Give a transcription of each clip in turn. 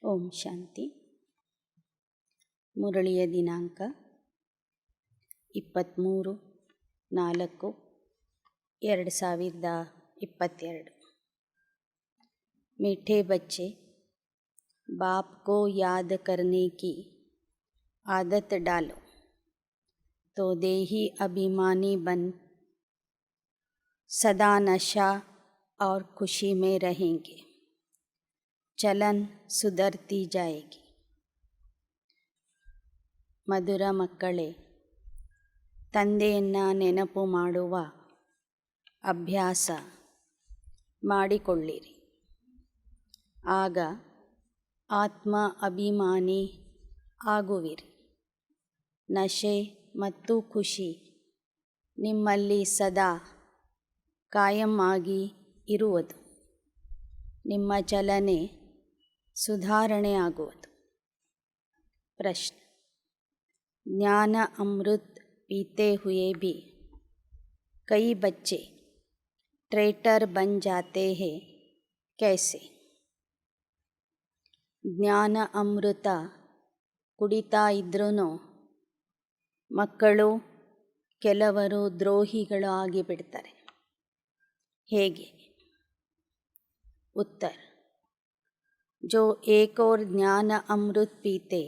ಓಂ ಶಾಂತಿ. ಮುರಳಿಯ ದಿನಾಂಕ 23/4/2022. मीठे बच्चे, बाप को याद करने की आदत डालो तो देही अभिमानी बन सदा नशा और खुशी में रहेंगे. चलन सुधरती जाएगी. ಮಧುರ ಮಕ್ಕಳೇ, ತಂದೆಯನ್ನು ನೆನಪು ಮಾಡುವ ಅಭ್ಯಾಸ ಮಾಡಿಕೊಳ್ಳಿರಿ. ಆಗ ಆತ್ಮ ಅಭಿಮಾನಿ ಆಗುವಿರಿ. ನಶೆ ಮತ್ತು ಖುಷಿ ನಿಮ್ಮಲ್ಲಿ ಸದಾ ಕಾಯಂ ಆಗಿ ಇರುವುದು. ನಿಮ್ಮ ಚಲನೆ ಸುಧಾರಣೆ ಆಗುವುದು. ಪ್ರಶ್ನೆ: ज्ञान अमृत पीते हुए भी कई बच्चे ट्रेटर बन जाते हैं, कैसे? ಜ್ಞಾನ ಅಮೃತ ಕುಡಿತಾ ಇದ್ರೂ ಮಕ್ಕಳು ಕೆಲವರು ದ್ರೋಹಿಗಳು ಆಗಿಬಿಡ್ತಾರೆ. ಹೇಗೆ? उत्तर: जो एक और ज्ञान अमृत पीते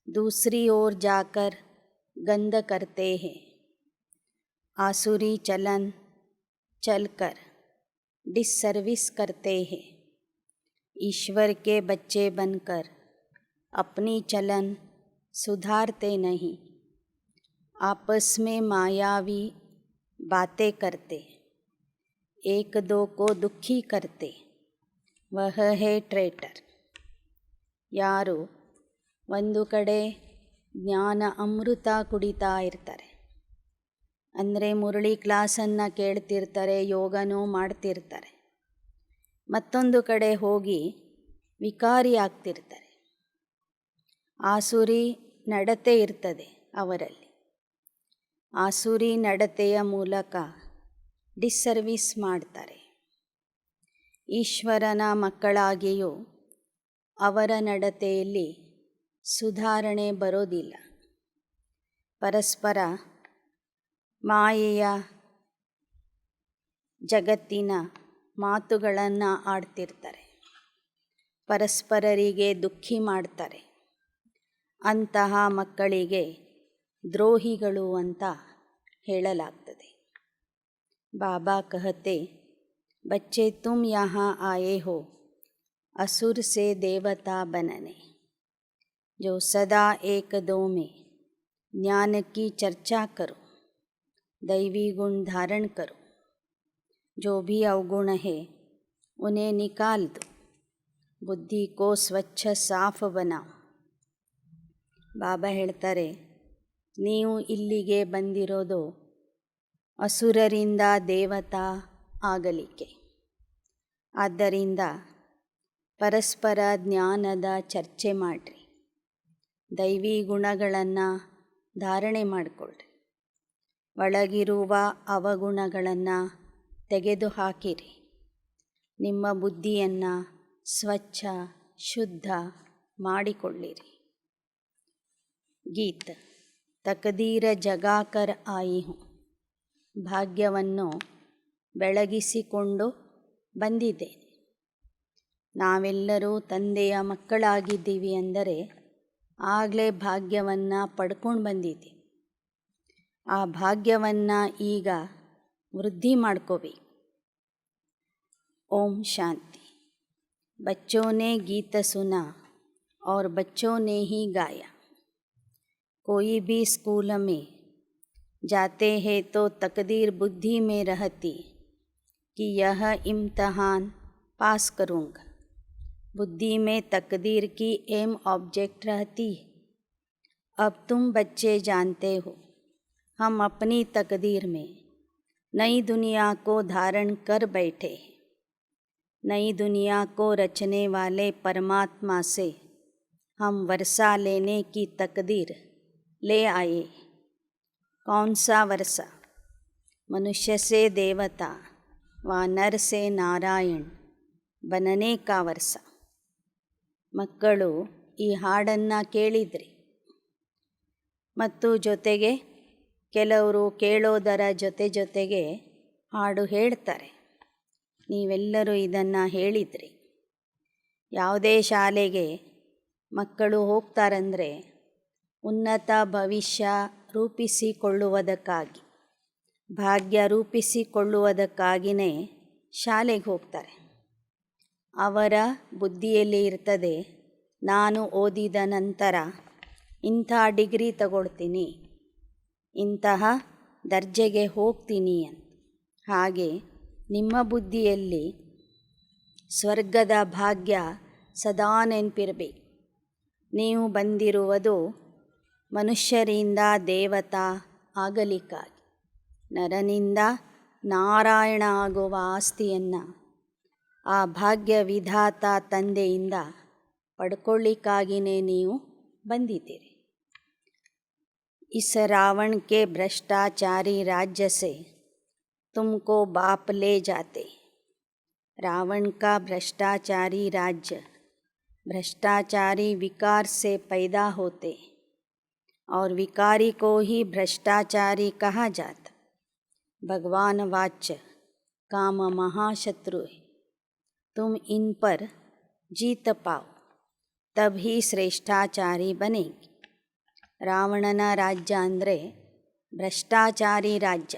दूसरी ओर जाकर गंद करते हैं, आसुरी चलन चलकर डिससर्विस करते हैं, ईश्वर के बच्चे बनकर अपनी चलन सुधारते नहीं, आपस में मायावी बातें करते, एक दो को दुखी करते, वह है ट्रेटर. ಯಾರು ಒಂದು ಕಡೆ ಜ್ಞಾನ ಅಮೃತ ಕುಡಿತಾ ಇರ್ತಾರೆ, ಅಂದರೆ ಮುರಳಿ ಕ್ಲಾಸನ್ನು ಕೇಳ್ತಿರ್ತಾರೆ, ಯೋಗನೂ ಮಾಡ್ತಿರ್ತಾರೆ, ಮತ್ತೊಂದು ಕಡೆ ಹೋಗಿ ವಿಕಾರಿ ಆಗ್ತಿರ್ತಾರೆ. ಆಸುರಿ ನಡತೆ ಇರ್ತದೆ ಅವರಲ್ಲಿ. ಆಸುರಿ ನಡತೆಯ ಮೂಲಕ ಡಿಸ್ಸರ್ವಿಸ್ ಮಾಡ್ತಾರೆ. ಈಶ್ವರನ ಮಕ್ಕಳಾಗಿಯೂ ಅವರ ನಡತೆಯಲ್ಲಿ ಸುಧಾರಣೆ ಬರೋದಿಲ್ಲ. ಪರಸ್ಪರ ಮಾಯೆಯ ಜಗತ್ತಿನ ಮಾತುಗಳನ್ನು ಆಡ್ತಿರ್ತಾರೆ, ಪರಸ್ಪರರಿಗೆ ದುಃಖಿ ಮಾಡ್ತಾರೆ. ಅಂತಹ ಮಕ್ಕಳಿಗೆ ದ್ರೋಹಿಗಳು ಅಂತ ಹೇಳಲಾಗ್ತದೆ. ಬಾಬಾ ಕಹತೆ, बच्चे तुम यहाँ आए हो असुर से देवता बनने, जो सदा एक दो में ज्ञान की चर्चा करो, दैवी गुण धारण करो, जो भी अवगुण है उन्हें निकाल दो, बुद्धि को स्वच्छ साफ बनाओ. ಬಾಬಾ ಹೇಳ್ತಾರೆ, ನೀವು ಇಲ್ಲಿಗೆ ಬಂದಿರೋದು ಅಸುರರಿಂದ ದೇವತಾ ಆಗಲಿಕ್ಕೆ. ಆದ್ದರಿಂದ ಪರಸ್ಪರ ಜ್ಞಾನದ ಚರ್ಚೆ ಮಾಡಿರಿ, ದೈವಿ ಗುಣಗಳನ್ನು ಧಾರಣೆ ಮಾಡಿಕೊಳ್ಳ್ರಿ, ಒಳಗಿರುವ ಅವಗುಣಗಳನ್ನು ತೆಗೆದುಹಾಕಿರಿ, ನಿಮ್ಮ ಬುದ್ಧಿಯನ್ನು ಸ್ವಚ್ಛ ಶುದ್ಧ ಮಾಡಿಕೊಳ್ಳಿರಿ. ಗೀತ ತಕದೀರ ಜಗಾಕರ್ ಆಯಿ ಹೂಂ, ಭಾಗ್ಯವನ್ನು ಬೆಳಗಿಸಿಕೊಂಡು ಬಂದಿದ್ದೇನೆ. ನಾವೆಲ್ಲರೂ ತಂದೆಯ ಮಕ್ಕಳಾಗಿದ್ದೀವಿ ಅಂದರೆ ಆಗಲೇ ಭಾಗ್ಯವನ್ನು ಪಡ್ಕೊಂಡು ಬಂದಿದ್ದೀವಿ. ಆ ಭಾಗ್ಯವನ್ನು ಈಗ ವೃದ್ಧಿ ಮಾಡ್ಕೋಬೇಕು. ಓಂ ಶಾಂತಿ. बच्चों ने गीत सुना और बच्चों ने ही गाया. कोई भी स्कूल में जाते हैं तो तकदीर बुद्धि में रहती कि यह इम्तहान पास करूँगा. बुद्धि में तकदीर की एम ऑब्जेक्ट रहती है. अब तुम बच्चे जानते हो, हम अपनी तकदीर में नई दुनिया को धारण कर बैठे. नई दुनिया को रचने वाले परमात्मा से हम वर्षा लेने की तकदीर ले आए. कौन सा वर्षा? मनुष्य से देवता व नर से नारायण बनने का वर्षा. ಮಕ್ಕಳು ಈ ಹಾಡನ್ನು ಕೇಳಿದ್ರಿ ಮತ್ತು ಜೊತೆಗೆ ಕೆಲವರು ಕೇಳೋದರ ಜೊತೆಗೆ ಹಾಡು ಹೇಳ್ತಾರೆ. ನೀವೆಲ್ಲರೂ ಇದನ್ನು ಹೇಳಿದ್ರಿ. ಯಾವುದೇ ಶಾಲೆಗೆ ಮಕ್ಕಳು ಹೋಗ್ತಾರಂದರೆ ಉನ್ನತ ಭವಿಷ್ಯ ರೂಪಿಸಿಕೊಳ್ಳುವುದಕ್ಕಾಗಿ, ಭಾಗ್ಯ ರೂಪಿಸಿಕೊಳ್ಳುವುದಕ್ಕಾಗಿಯೇ ಶಾಲೆಗೆ ಹೋಗ್ತಾರೆ. ಅವರ ಬುದ್ಧಿಯಲ್ಲಿ ಇರ್ತದೆ, ನಾನು ಓದಿದ ನಂತರ ಇಂಥ ಡಿಗ್ರಿ ತಗೊಳ್ತೀನಿ, ಇಂತಹ ದರ್ಜೆಗೆ ಹೋಗ್ತೀನಿ ಅಂತ. ಹಾಗೆ ನಿಮ್ಮ ಬುದ್ಧಿಯಲ್ಲಿ ಸ್ವರ್ಗದ ಭಾಗ್ಯ ಸದಾ ನೆನಪಿರಬೇಕು. ನೀವು ಬಂದಿರುವುದು ಮನುಷ್ಯರಿಂದ ದೇವತಾ ಆಗಲಿಕ್ಕಾಗಿ, ನರನಿಂದ ನಾರಾಯಣ ಆಗುವ ಆಸ್ತಿಯನ್ನು ಆ ಭಾಗ್ಯ ವಿಧಾತ ತಂದೆಯಿಂದ ಪಡ್ಕೊಳ್ಳಿಕ್ಕಾಗಿಯೇ ನೀವು ಬಂದಿದ್ದೀರಿ. इस रावण के भ्रष्टाचारी राज्य से तुमको बाप ले जाते. रावण का भ्रष्टाचारी राज्य, भ्रष्टाचारी विकार से पैदा होते और विकारी को ही भ्रष्टाचारी कहा जाता. भगवान वाच्य काम महाशत्रु है. तुम इन पर जीत पाओ तभी श्रेष्ठाचारी बनेगी. ರಾವಣನ ರಾಜ್ಯ ಅಂದರೆ ಭ್ರಷ್ಟಾಚಾರಿ ರಾಜ್ಯ.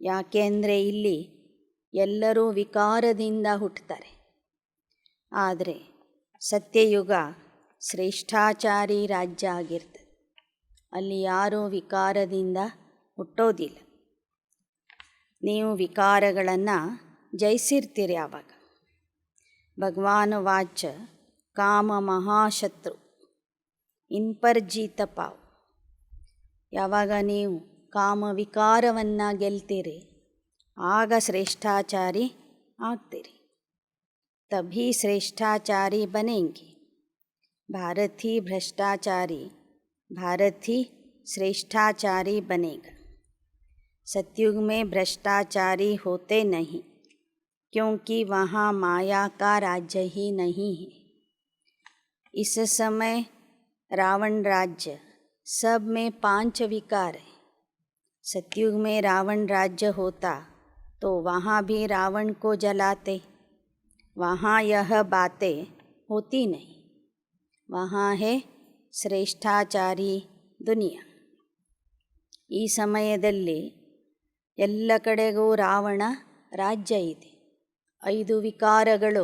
ಯಾಕೆ ಅಂದರೆ ಇಲ್ಲಿ ಎಲ್ಲರೂ ವಿಕಾರದಿಂದ ಹುಟ್ಟುತ್ತಾರೆ. ಆದರೆ ಸತ್ಯಯುಗ ಶ್ರೇಷ್ಠಾಚಾರಿ ರಾಜ್ಯ ಆಗಿರ್ತದೆ. ಅಲ್ಲಿ ಯಾರೂ ವಿಕಾರದಿಂದ ಹುಟ್ಟೋದಿಲ್ಲ. ನೀವು ವಿಕಾರಗಳನ್ನು ಜಯಿಸಿರ್ತೀರಿ. ಆವಾಗ ಭಗವಾನ್ ವಾಚ ಕಾಮ ಮಹಾಶತ್ರು ಇನ್ ಪರ್ ಜೀತ ಪಾವ್. ಯಾವಾಗ ನೀವು ಕಾಮ ವಿಕಾರವನ್ನು ಗೆಲ್ತೀರಿ ಆಗ ಶ್ರೇಷ್ಠಾಚಾರಿ ಆಗ್ತೀರಿ. ತಭಿ ಶ್ರೇಷ್ಠಾಚಾರಿ ಬನೆಂಗಿ. ಭಾರತ್ ಹಿ ಭ್ರಷ್ಟಾಚಾರಿ, भारत ही श्रेष्ठाचारी बनेगा. सतयुग में भ्रष्टाचारी होते नहीं, क्योंकि वहाँ माया का राज्य ही नहीं है. इस समय रावण राज्य सब में 5 विकार है. सतयुग में रावण राज्य होता तो वहाँ भी रावण को जलाते. वहाँ यह बातें होती नहीं. वहाँ है ಶ್ರೇಷ್ಠಾಚಾರಿ ದುನಿಯಾ. ಈ ಸಮಯದಲ್ಲಿ ಎಲ್ಲ ಕಡೆಗೂ ರಾವಣ ರಾಜ್ಯ ಇದೆ. 5 ವಿಕಾರಗಳು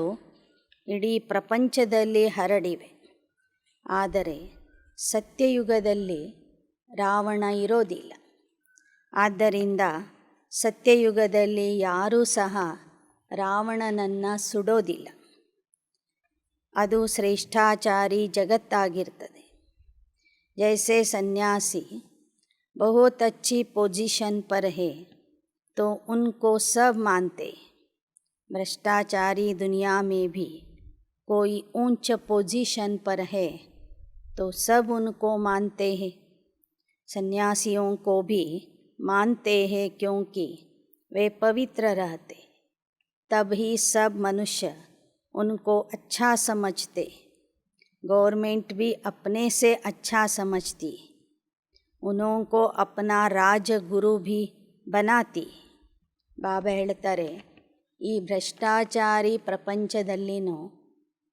ಇಡೀ ಪ್ರಪಂಚದಲ್ಲಿ ಹರಡಿವೆ. ಆದರೆ ಸತ್ಯಯುಗದಲ್ಲಿ ರಾವಣ ಇರೋದಿಲ್ಲ. ಆದ್ದರಿಂದ ಸತ್ಯಯುಗದಲ್ಲಿ ಯಾರೂ ಸಹ ರಾವಣನನ್ನು ಸುಡೋದಿಲ್ಲ. ಅದು ಶ್ರೇಷ್ಠಾಚಾರಿ ಜಗತ್ತಾಗಿರ್ತದೆ. जैसे सन्यासी बहुत अच्छी पोजीशन पर है तो उनको सब मानते. भ्रष्टाचारी दुनिया में भी कोई ऊंच पोजीशन पर है तो सब उनको मानते हैं. सन्यासियों को भी मानते हैं क्योंकि वे पवित्र रहते. तब ही सब मनुष्य उनको अच्छा समझते. गवर्नमेंट भी अपने से अच्छा समझती. उनको अपना राजगुरु भी बनाती. ಬಾಬಾ ಹೇಳ್ತಾರೆ, ಈ ಭ್ರಷ್ಟಾಚಾರಿ ಪ್ರಪಂಚದಲ್ಲಿನೂ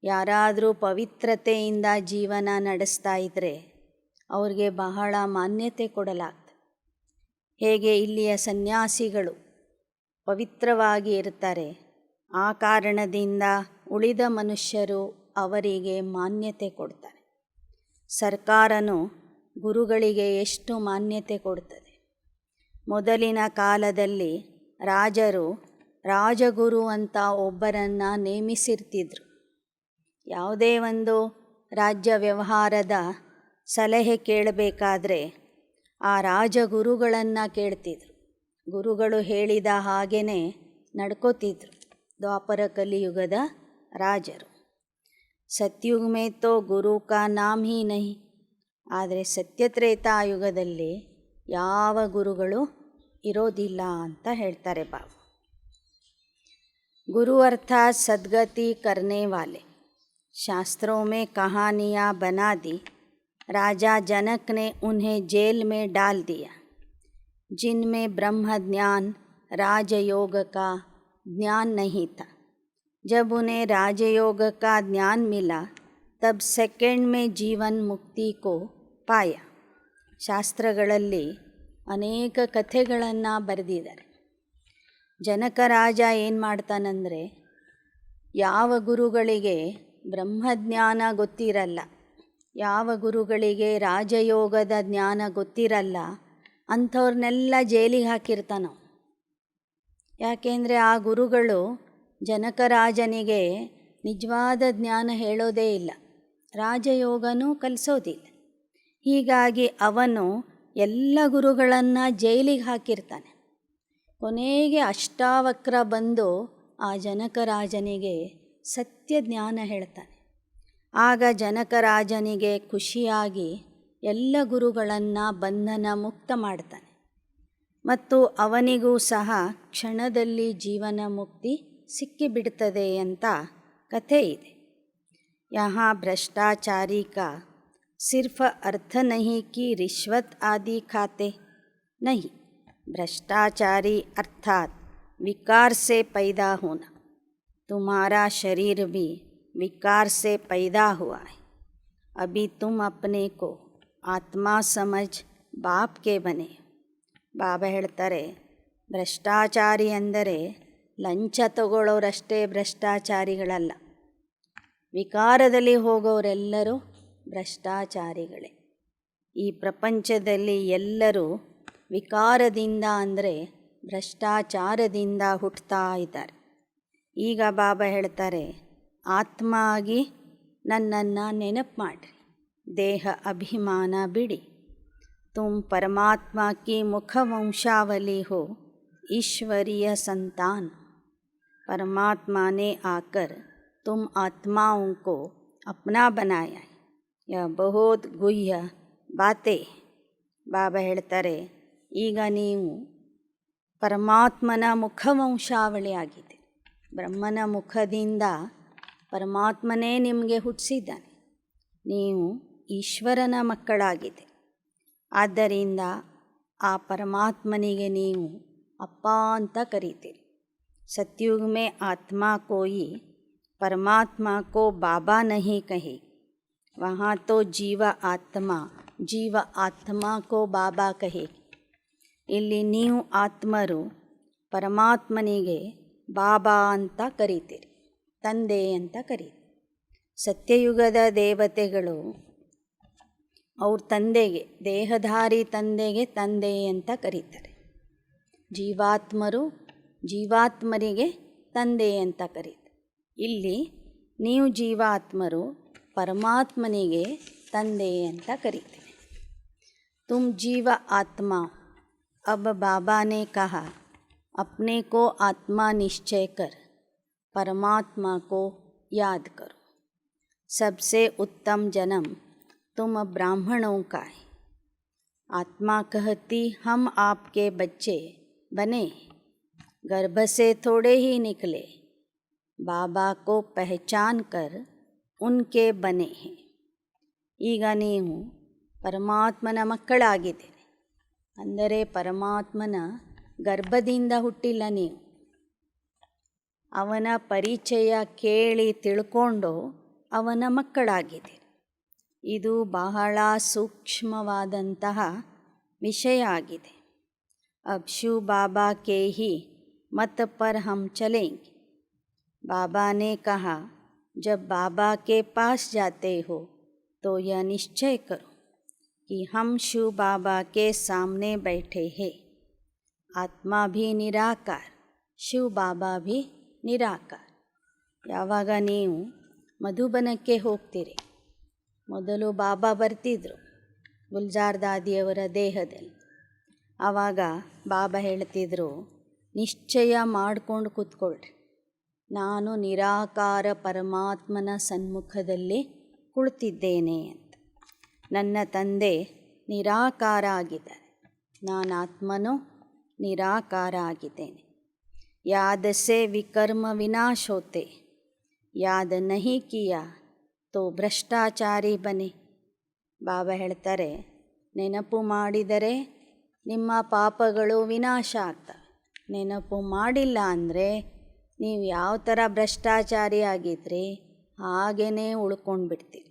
ಯಾರಾದರೂ ಪವಿತ್ರತೆಯಿಂದ ಜೀವನ ನಡೆಸ್ತಾ ಇದ್ದರೆ ಅವ್ರಿಗೆ ಬಹಳ ಮಾನ್ಯತೆ ಕೊಡಲಾಗ್ತದೆ. ಹೇಗೆ ಇಲ್ಲಿಯ ಸನ್ಯಾಸಿಗಳು ಪವಿತ್ರವಾಗಿ ಇರ್ತಾರೆ, ಆ ಕಾರಣದಿಂದ ಉಳಿದ ಮನುಷ್ಯರು ಅವರಿಗೆ ಮಾನ್ಯತೆ ಕೊಡ್ತಾರೆ. ಸರ್ಕಾರನೂ ಗುರುಗಳಿಗೆ ಎಷ್ಟು ಮಾನ್ಯತೆ ಕೊಡ್ತದೆ. ಮೊದಲಿನ ಕಾಲದಲ್ಲಿ ರಾಜರು ರಾಜಗುರು ಅಂತ ಒಬ್ಬರನ್ನು ನೇಮಿಸಿರ್ತಿದ್ರು. ಯಾವುದೇ ಒಂದು ರಾಜ್ಯ ವ್ಯವಹಾರದ ಸಲಹೆ ಕೇಳಬೇಕಾದ್ರೆ ಆ ರಾಜಗುರುಗಳನ್ನು ಕೇಳ್ತಿದ್ರು. ಗುರುಗಳು ಹೇಳಿದ ಹಾಗೇ ನಡ್ಕೋತಿದ್ರು ದ್ವಾಪರ ಕಲಿಯುಗದ ರಾಜರು. ಸತ್ಯುಗ में तो गुरु का नाम ही नहीं. ಆದರೆ ಸತ್ಯತ್ರೇತಾಯುಗದಲ್ಲಿ ಯಾವ ಗುರುಗಳು ಇರೋದಿಲ್ಲ ಅಂತ ಹೇಳ್ತಾರೆ ಬಾಬಾ. ಗುರು ಅರ್ಥಾತ್ ಸದ್ಗತಿ ಕರ್ನೆ ವಾಲೆ. शास्त्रों में कहानियाँ बना दी। राजा जनक ने उन्हें जेल में डाल दिया, जिनमें ब्रह्म ज्ञान राजयोग का ज्ञान नहीं था। जब उन्हें राजयोग का ज्ञान मिला तब सेकेंड में जीवन मुक्ति को पाया। ಶಾಸ್ತ್ರಗಳಲ್ಲಿ ಅನೇಕ ಕಥೆಗಳನ್ನು ಬರೆದಿದ್ದಾರೆ. ಜನಕ ರಾಜ ಏನು ಮಾಡ್ತಾನಂದರೆ, ಯಾವ ಗುರುಗಳಿಗೆ ಬ್ರಹ್ಮಜ್ಞಾನ ಗೊತ್ತಿರಲ್ಲ, ಯಾವ ಗುರುಗಳಿಗೆ ರಾಜಯೋಗದ ಜ್ಞಾನ ಗೊತ್ತಿರಲ್ಲ, ಅಂಥವ್ರನ್ನೆಲ್ಲ ಜೈಲಿಗೆ ಹಾಕಿರ್ತಾನೆ. ಯಾಕೆಂದರೆ ಆ ಗುರುಗಳು ಜನಕರಾಜನಿಗೆ ನಿಜವಾದ ಜ್ಞಾನ ಹೇಳೋದೇ ಇಲ್ಲ, ರಾಜಯೋಗನೂ ಕಲಿಸೋದಿಲ್ಲ. ಹೀಗಾಗಿ ಅವನು ಎಲ್ಲ ಗುರುಗಳನ್ನು ಜೈಲಿಗೆ ಹಾಕಿರ್ತಾನೆ. ಕೊನೆಗೆ ಅಷ್ಟಾವಕ್ರ ಬಂದು ಆ ಜನಕರಾಜನಿಗೆ ಸತ್ಯ ಜ್ಞಾನ ಹೇಳ್ತಾನೆ. ಆಗ ಜನಕರಾಜನಿಗೆ ಖುಷಿಯಾಗಿ ಎಲ್ಲ ಗುರುಗಳನ್ನು ಬಂಧನ ಮುಕ್ತ ಮಾಡ್ತಾನೆ ಮತ್ತು ಅವನಿಗೂ ಸಹ ಕ್ಷಣದಲ್ಲಿ ಜೀವನ ಮುಕ್ತಿ ಸಿಕ್ಕಿಬಿಡ್ತದೆ ಅಂತ ಕಥೆ ಇದೆ. यहाँ भ्रष्टाचारी का सिर्फ अर्थ नहीं कि रिश्वत आदि खाते नहीं, भ्रष्टाचारी अर्थात विकार से पैदा होना. तुम्हारा शरीर भी विकार से पैदा हुआ है. अभी तुम अपने को आत्मा समझ बाप के बने. ಬಾಬಾ ಹೇಳ್ತಾರೆ, ಭ್ರಷ್ಟಾಚಾರಿ ಅಂದರೆ ಲಂಚ ತಗೊಳ್ಳೋರಷ್ಟೇ ಭ್ರಷ್ಟಾಚಾರಿಗಳಲ್ಲ, ವಿಕಾರದಲ್ಲಿ ಹೋಗೋರೆಲ್ಲರೂ ಭ್ರಷ್ಟಾಚಾರಿಗಳೇ. ಈ ಪ್ರಪಂಚದಲ್ಲಿ ಎಲ್ಲರೂ ವಿಕಾರದಿಂದ ಅಂದರೆ ಭ್ರಷ್ಟಾಚಾರದಿಂದ ಹುಟ್ಟುತ್ತಾ ಇದ್ದಾರೆ. ಈಗ ಬಾಬಾ ಹೇಳ್ತಾರೆ, ಆತ್ಮ ಆಗಿ ನನ್ನನ್ನು ನೆನಪು ಮಾಡಿರಿ, ದೇಹ ಅಭಿಮಾನ ಬಿಡಿ. तुम परमात्मा की मुखवंशावली हो, ईश्वरीय संतान. परमात्मा ने आकर तुम आत्माओं को अपना बनाया है. यह बहुत गुह्य बातें. ಬಾಬಾ ಹೇಳ್ತಾರೆ, ಈಗ ನೀವು ಪರಮಾತ್ಮನ ಮುಖವಂಶಾವಳಿ ಆಗಿದೆ. ಬ್ರಹ್ಮನ ಮುಖದಿಂದ ಪರಮಾತ್ಮನೇ ನಿಮಗೆ ಹುಟ್ಟಿಸಿದ್ದಾನೆ. ನೀವು ಈಶ್ವರನ ಮಕ್ಕಳಾಗಿದೆ. ಆದ್ದರಿಂದ ಆ ಪರಮಾತ್ಮನಿಗೆ ನೀವು ಅಪ್ಪ ಅಂತ ಕರೀತೀರಿ. सतयुग में आत्मा कोई परमात्मा को बाबा नहीं कहे, वहाँ तो जीव आत्मा को बाबा कहे. ಇಲ್ಲಿ ನೀವು ಆತ್ಮರು ಪರಮಾತ್ಮನಿಗೆ ಬಾಬಾ ಅಂತ ಕರೀತೀರಿ, ತಂದೆ ಅಂತ ಕರೀತೀರಿ. ಸತ್ಯಯುಗದ ದೇವತೆಗಳು ಅವ್ರ ತಂದೆಗೆ, ದೇಹಧಾರಿ ತಂದೆಗೆ ತಂದೆ ಅಂತ ಕರೀತಾರೆ. ಜೀವಾತ್ಮರು ಜೀವಾತ್ಮರಿಗೆ ತಂದೆ ಅಂತ ಕರೀತಾರೆ. ಇಲ್ಲಿ ನೀವು ಜೀವಾತ್ಮರು ಪರಮಾತ್ಮನಿಗೆ ತಂದೆ ಅಂತ ಕರೀತೀರಿ. ತುಮ್ ಜೀವ ಆತ್ಮ. अब बाबा ने कहा, अपने को आत्मा निश्चय कर परमात्मा को याद करो. सबसे उत्तम जन्म तुम ब्राह्मणों का है. आत्मा कहती हम आपके बच्चे बने, गर्भ से थोड़े ही निकले, बाबा को पहचान कर उनके बने हैं. ಈಗ ನೀವು ಪರಮಾತ್ಮನ ಮಕ್ಕಳಾಗಿದ್ದೀರಿ. ಅಂದರೆ ಪರಮಾತ್ಮನ ಗರ್ಭದಿಂದ ಹುಟ್ಟಿಲ್ಲ ನೀವು, ಅವನ ಪರಿಚಯ ಕೇಳಿ ತಿಳ್ಕೊಂಡು ಅವನ ಮಕ್ಕಳಾಗಿದ್ದೀರಿ. ಇದು ಬಹಳ ಸೂಕ್ಷ್ಮವಾದಂತಹ ವಿಷಯ ಆಗಿದೆ. ಅಬ್ ಶಿವ್ ಬಾಬಾ ಕೆ ಹಿ ಮತ್ ಪರ್ ಹಮ್ ಚಲೇಂಗೆ. बाबा ने कहा, जब बाबा के पास जाते हो तो यह निश्चय करो कि हम शिव बाबा के सामने बैठे हैं. आत्मा भी निराकार, ಶಿವ್ ಬಾಬಾ ಭಿ ನಿರಾಕಾರ. ಯಾವಾಗ ನೀವು ಮಧುಬನಕ್ಕೆ ಹೋಗ್ತೀರಿ, ಮೊದಲು ಬಾಬಾ ಬರ್ತಿದ್ರು ಗುಲ್ಜಾರ್ ದಾದಿಯವರ ದೇಹದಲ್ಲಿ. ಆವಾಗ ಬಾಬಾ ಹೇಳ್ತಿದ್ರು, ನಿಶ್ಚಯ ಮಾಡ್ಕೊಂಡು ಕೂತ್ಕೊಳ್ರಿ, ನಾನು ನಿರಾಕಾರ ಪರಮಾತ್ಮನ ಸನ್ಮುಖದಲ್ಲಿ ಕುಳಿತಿದ್ದೇನೆ ಅಂತ. ನನ್ನ ತಂದೆ ನಿರಾಕಾರ ಆಗಿದ್ದಾರೆ, ನಾನು ಆತ್ಮನೂ ನಿರಾಕಾರ ಆಗಿದ್ದೇನೆ. ಯಾದ ಸೆ ವಿಕರ್ಮ ವಿನಾಶ ಹೋತೆ, ಯಾದ ನಹಿ ಕಿಯಾ ತೋ ಭ್ರಷ್ಟಾಚಾರಿ ಬನೆ. ಬಾಬಾ ಹೇಳ್ತಾರೆ, ನೆನಪು ಮಾಡಿದರೆ ನಿಮ್ಮ ಪಾಪಗಳು ವಿನಾಶ ಆಗ್ತವೆ. ನೆನಪು ಮಾಡಿಲ್ಲ ಅಂದರೆ ನೀವು ಯಾವ ಥರ ಭ್ರಷ್ಟಾಚಾರಿ ಆಗಿದ್ರಿ ಹಾಗೇ ಉಳ್ಕೊಂಡು ಬಿಡ್ತೀರಿ.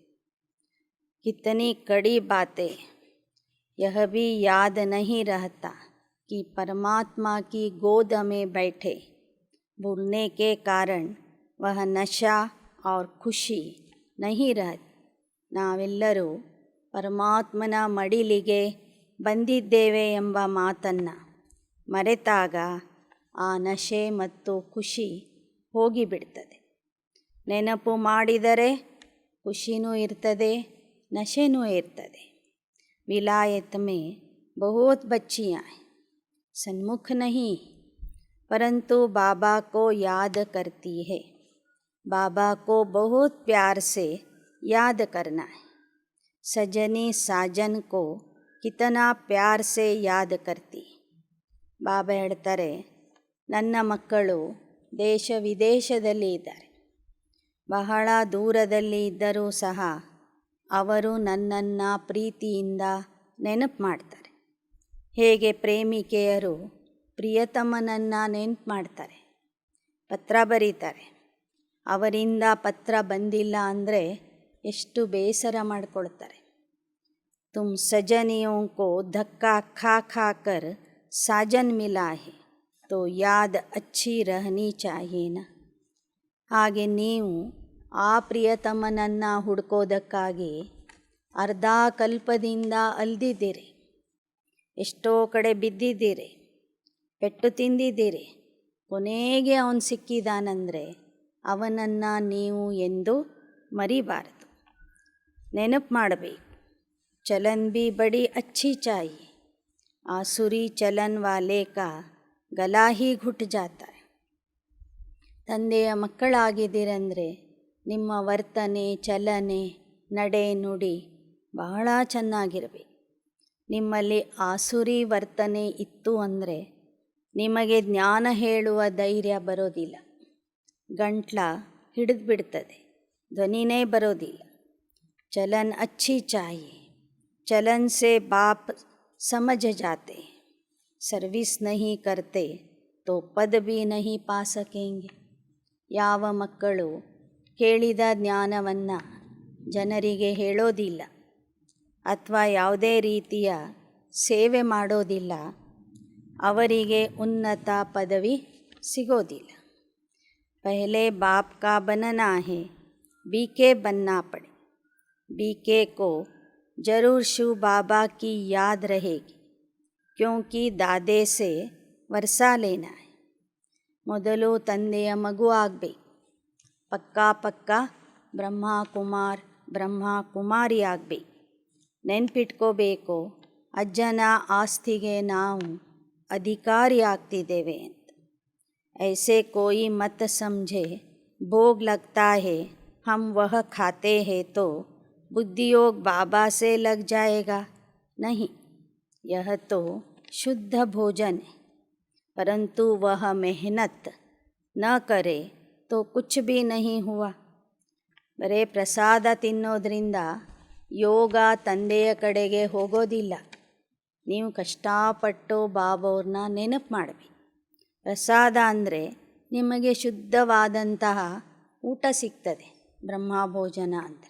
ಕಿತನಿ ಕಡಿ ಬಾತೆ यह भी याद नहीं रहता कि परमात्मा की गोद में बैठे. भूलने के कारण वह नशा और ಖುಷಿ नहीं रहती. ನಾವೆಲ್ಲರೂ ಪರಮಾತ್ಮನ ಮಡಿಲಿಗೆ ಬಂದಿದ್ದೇವೆ ಎಂಬ ಮಾತನ್ನು ಮರೆತಾಗ ಆ ನಶೆ ಮತ್ತು ಖುಷಿ ಹೋಗಿಬಿಡ್ತದೆ. ನೆನಪು ಮಾಡಿದರೆ ಖುಷಿನೂ ಇರ್ತದೆ, ನಶೆನೂ ಇರ್ತದೆ. विलायत में बहुत बच्चियाँ हैं, सन्मुख नहीं, परंतु बाबा को याद करती है. बाबा को बहुत प्यार से याद करना है. सजनी साजन को कितना प्यार से याद करती. ಬಾಬಾ ಹೇಳ್ತಾರೆ, ನನ್ನ ಮಕ್ಕಳು ದೇಶ ವಿದೇಶದಲ್ಲಿ ಇದ್ದಾರೆ. ಬಹಳ ದೂರದಲ್ಲಿ ಇದ್ದರೂ ಸಹ ಅವರು ನನ್ನನ್ನು ಪ್ರೀತಿಯಿಂದ ನೆನಪು ಮಾಡ್ತಾರೆ. ಹೇಗೆ ಪ್ರೇಮಿಕೆಯರು ಪ್ರಿಯತಮನನ್ನು ನೆನಪು ಮಾಡ್ತಾರೆ, ಪತ್ರ ಬರೀತಾರೆ. ಅವರಿಂದ ಪತ್ರ ಬಂದಿಲ್ಲ ಅಂದರೆ ಎಷ್ಟು ಬೇಸರ ಮಾಡಿಕೊಳ್ತಾರೆ. ತುಮ್ ಸಜನಿಯೋ ಕೋ ಧಕ್ಕಾ ಖಾ ಖಾ ಕರ್ ಸಾಜನ್ ಮಿಲಾ ಹೇ ತೋ ಯಾದ್ ಅಚ್ಚಿ ರಹನಿ ಚಾಹಿಯೇನ. ಹಾಗೆ ನೀವು ಆ ಪ್ರಿಯತಮನನ್ನು ಹುಡ್ಕೋದಕ್ಕಾಗಿ ಅರ್ಧ ಕಲ್ಪದಿಂದ ಅಲ್ದಿದ್ದೀರಿ, ಎಷ್ಟೋ ಕಡೆ ಬಿದ್ದಿದ್ದೀರಿ, ಪೆಟ್ಟು ತಿಂದಿದ್ದೀರಿ. ಕೊನೆಗೆ ಅವನು ಸಿಕ್ಕಿದಾನಂದರೆ ಅವನನ್ನು ನೀವು ಎಂದು ಮರಿಬಾರದು, ನೆನಪು ಮಾಡಬೇಕು. ಚಲನ್ ಬಿ ಬಡಿ ಅಚ್ಚಿ ಚಾಯಿ, ಆಸುರಿ ಚಲನ್ ವಾಲೆ ಕಾ ಗಲಾ ಹಿ ಘುಟ್ ಜಾತಾ ಹೈ. ತಂದೆಯ ಮಕ್ಕಳಾಗಿದ್ದೀರಂದರೆ ನಿಮ್ಮ ವರ್ತನೆ, ಚಲನೆ, ನಡೆ, ನುಡಿ ಬಹಳ ಚೆನ್ನಾಗಿರಬೇಕು. ನಿಮ್ಮಲ್ಲಿ ಆಸುರಿ ವರ್ತನೆ ಇತ್ತು ಅಂದರೆ ನಿಮಗೆ ಜ್ಞಾನ ಹೇಳುವ ಧೈರ್ಯ ಬರೋದಿಲ್ಲ. ಗಂಟ್ಲ ಹಿಡಿದು ಬಿಡ್ತದೆ, ಧ್ವನಿನೇ ಬರೋದಿಲ್ಲ. ಚಲನ್ ಅಚ್ಚಿ ಚಾಯಿ, ಚಲನ್ ಸೆ ಬಾಪ್ ಸಮझ ಜಾತೆ. ಸರ್ವಿಸ್ ನಹಿ ಕರ್ತೆ ತೋ ಪದ ಭಿ ನಹಿ ಪಾ ಸಕೆಂಗೆ. ಯಾವ ಮಕ್ಕಳು ಕೇಳಿದ ಜ್ಞಾನವನ್ನು ಜನರಿಗೆ ಹೇಳೋದಿಲ್ಲ ಅಥವಾ ಯಾವುದೇ ರೀತಿಯ ಸೇವೆ ಮಾಡೋದಿಲ್ಲ, ಅವರಿಗೆ ಉನ್ನತ ಪದವಿ ಸಿಗೋದಿಲ್ಲ. ಪಹಲೆ ಬಾಪ್ ಕಾ ಬನನಾ ಹೇ, बीके बनना पड़े. बीके को ज़रूर शिव बाबा की याद रहेगी, क्योंकि दादे से वर्षा लेना है. ಮೊದಲು ತಂದೆಯ ಮಗು ಆಗಬೇಕು. ಪಕ್ಕಾ ಬ್ರಹ್ಮ ಕುಮಾರಿ ಆಗಬೇಕು. ನೆನ್ಪಿಟ್ಕೋಬೇಕು, ಅಜ್ಜನ ಆಸ್ತಿಗೆ ನಾವು ಅಧಿಕಾರಿ ಆಗ್ತಿದ್ದೇವೆ ಅಂತ. ऐसे कोई मत समझे भोग लगता है हम वह खाते हैं तो बुद्धियोग बाबा से लग जाएगा. नहीं, यह तो शुद्ध भोजन है, परंतु वह मेहनत न करे तो कुछ भी नहीं हुआ. ಬರೇ ಪ್ರಸಾದ ತಿನ್ನೋದ್ರಿಂದ ಯೋಗ ತಂದೆಯ ಕಡೆಗೆ ಹೋಗೋದಿಲ್ಲ. ನೀವು ಕಷ್ಟಪಟ್ಟು ಬಾಬವ್ರನ್ನ ನೆನಪು ಮಾಡಬೇಕು. ಪ್ರಸಾದ ಅಂದರೆ ನಿಮಗೆ ಶುದ್ಧವಾದಂತಹ ಊಟ ಸಿಗ್ತದೆ, ಬ್ರಹ್ಮಭೋಜನ ಅಂತ.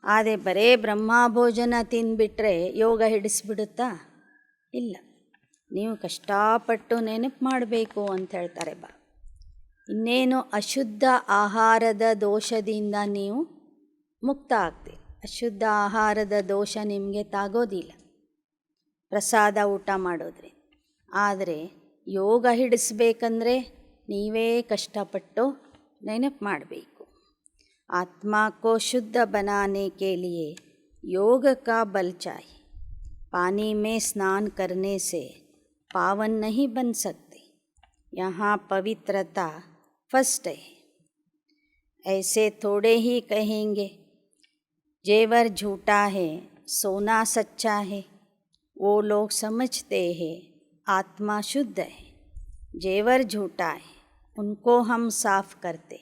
ಆದರೆ ಬರೇ ಬ್ರಹ್ಮಭೋಜನ ತಿಂದುಬಿಟ್ರೆ ಯೋಗ ಹಿಡಿಸ್ಬಿಡುತ್ತಾ? ಇಲ್ಲ, ನೀವು ಕಷ್ಟಪಟ್ಟು ನೆನಪು ಮಾಡಬೇಕು ಅಂತ ಹೇಳ್ತಾರೆ ಬಾ. ಇನ್ನೇನು ಅಶುದ್ಧ ಆಹಾರದ ದೋಷದಿಂದ ನೀವು ಮುಕ್ತ ಆಗ್ತೀರಿ. ಅಶುದ್ಧ ಆಹಾರದ ದೋಷ ನಿಮಗೆ ತಾಗೋದಿಲ್ಲ ಪ್ರಸಾದ ಊಟ ಮಾಡೋದ್ರಿ. ಆದರೆ ಯೋಗ ಹಿಡಿಸ್ಬೇಕಂದ್ರೆ ನೀವೇ ಕಷ್ಟಪಟ್ಟು ನೆನಪು ಮಾಡಬೇಕು. ಆತ್ಮ ಕೋ ಶುದ್ಧ ಬನಾನೆ ಕೆ ಲಿಯೆ योग का बल चाहिए. पानी में स्नान करने से पावन नहीं बन सकते. यहाँ पवित्रता फर्स्ट है. ऐसे थोड़े ही कहेंगे जेवर झूठा है, सोना सच्चा है. वो लोग समझते हैं आत्मा शुद्ध है, जेवर झूठा है, उनको हम साफ करते,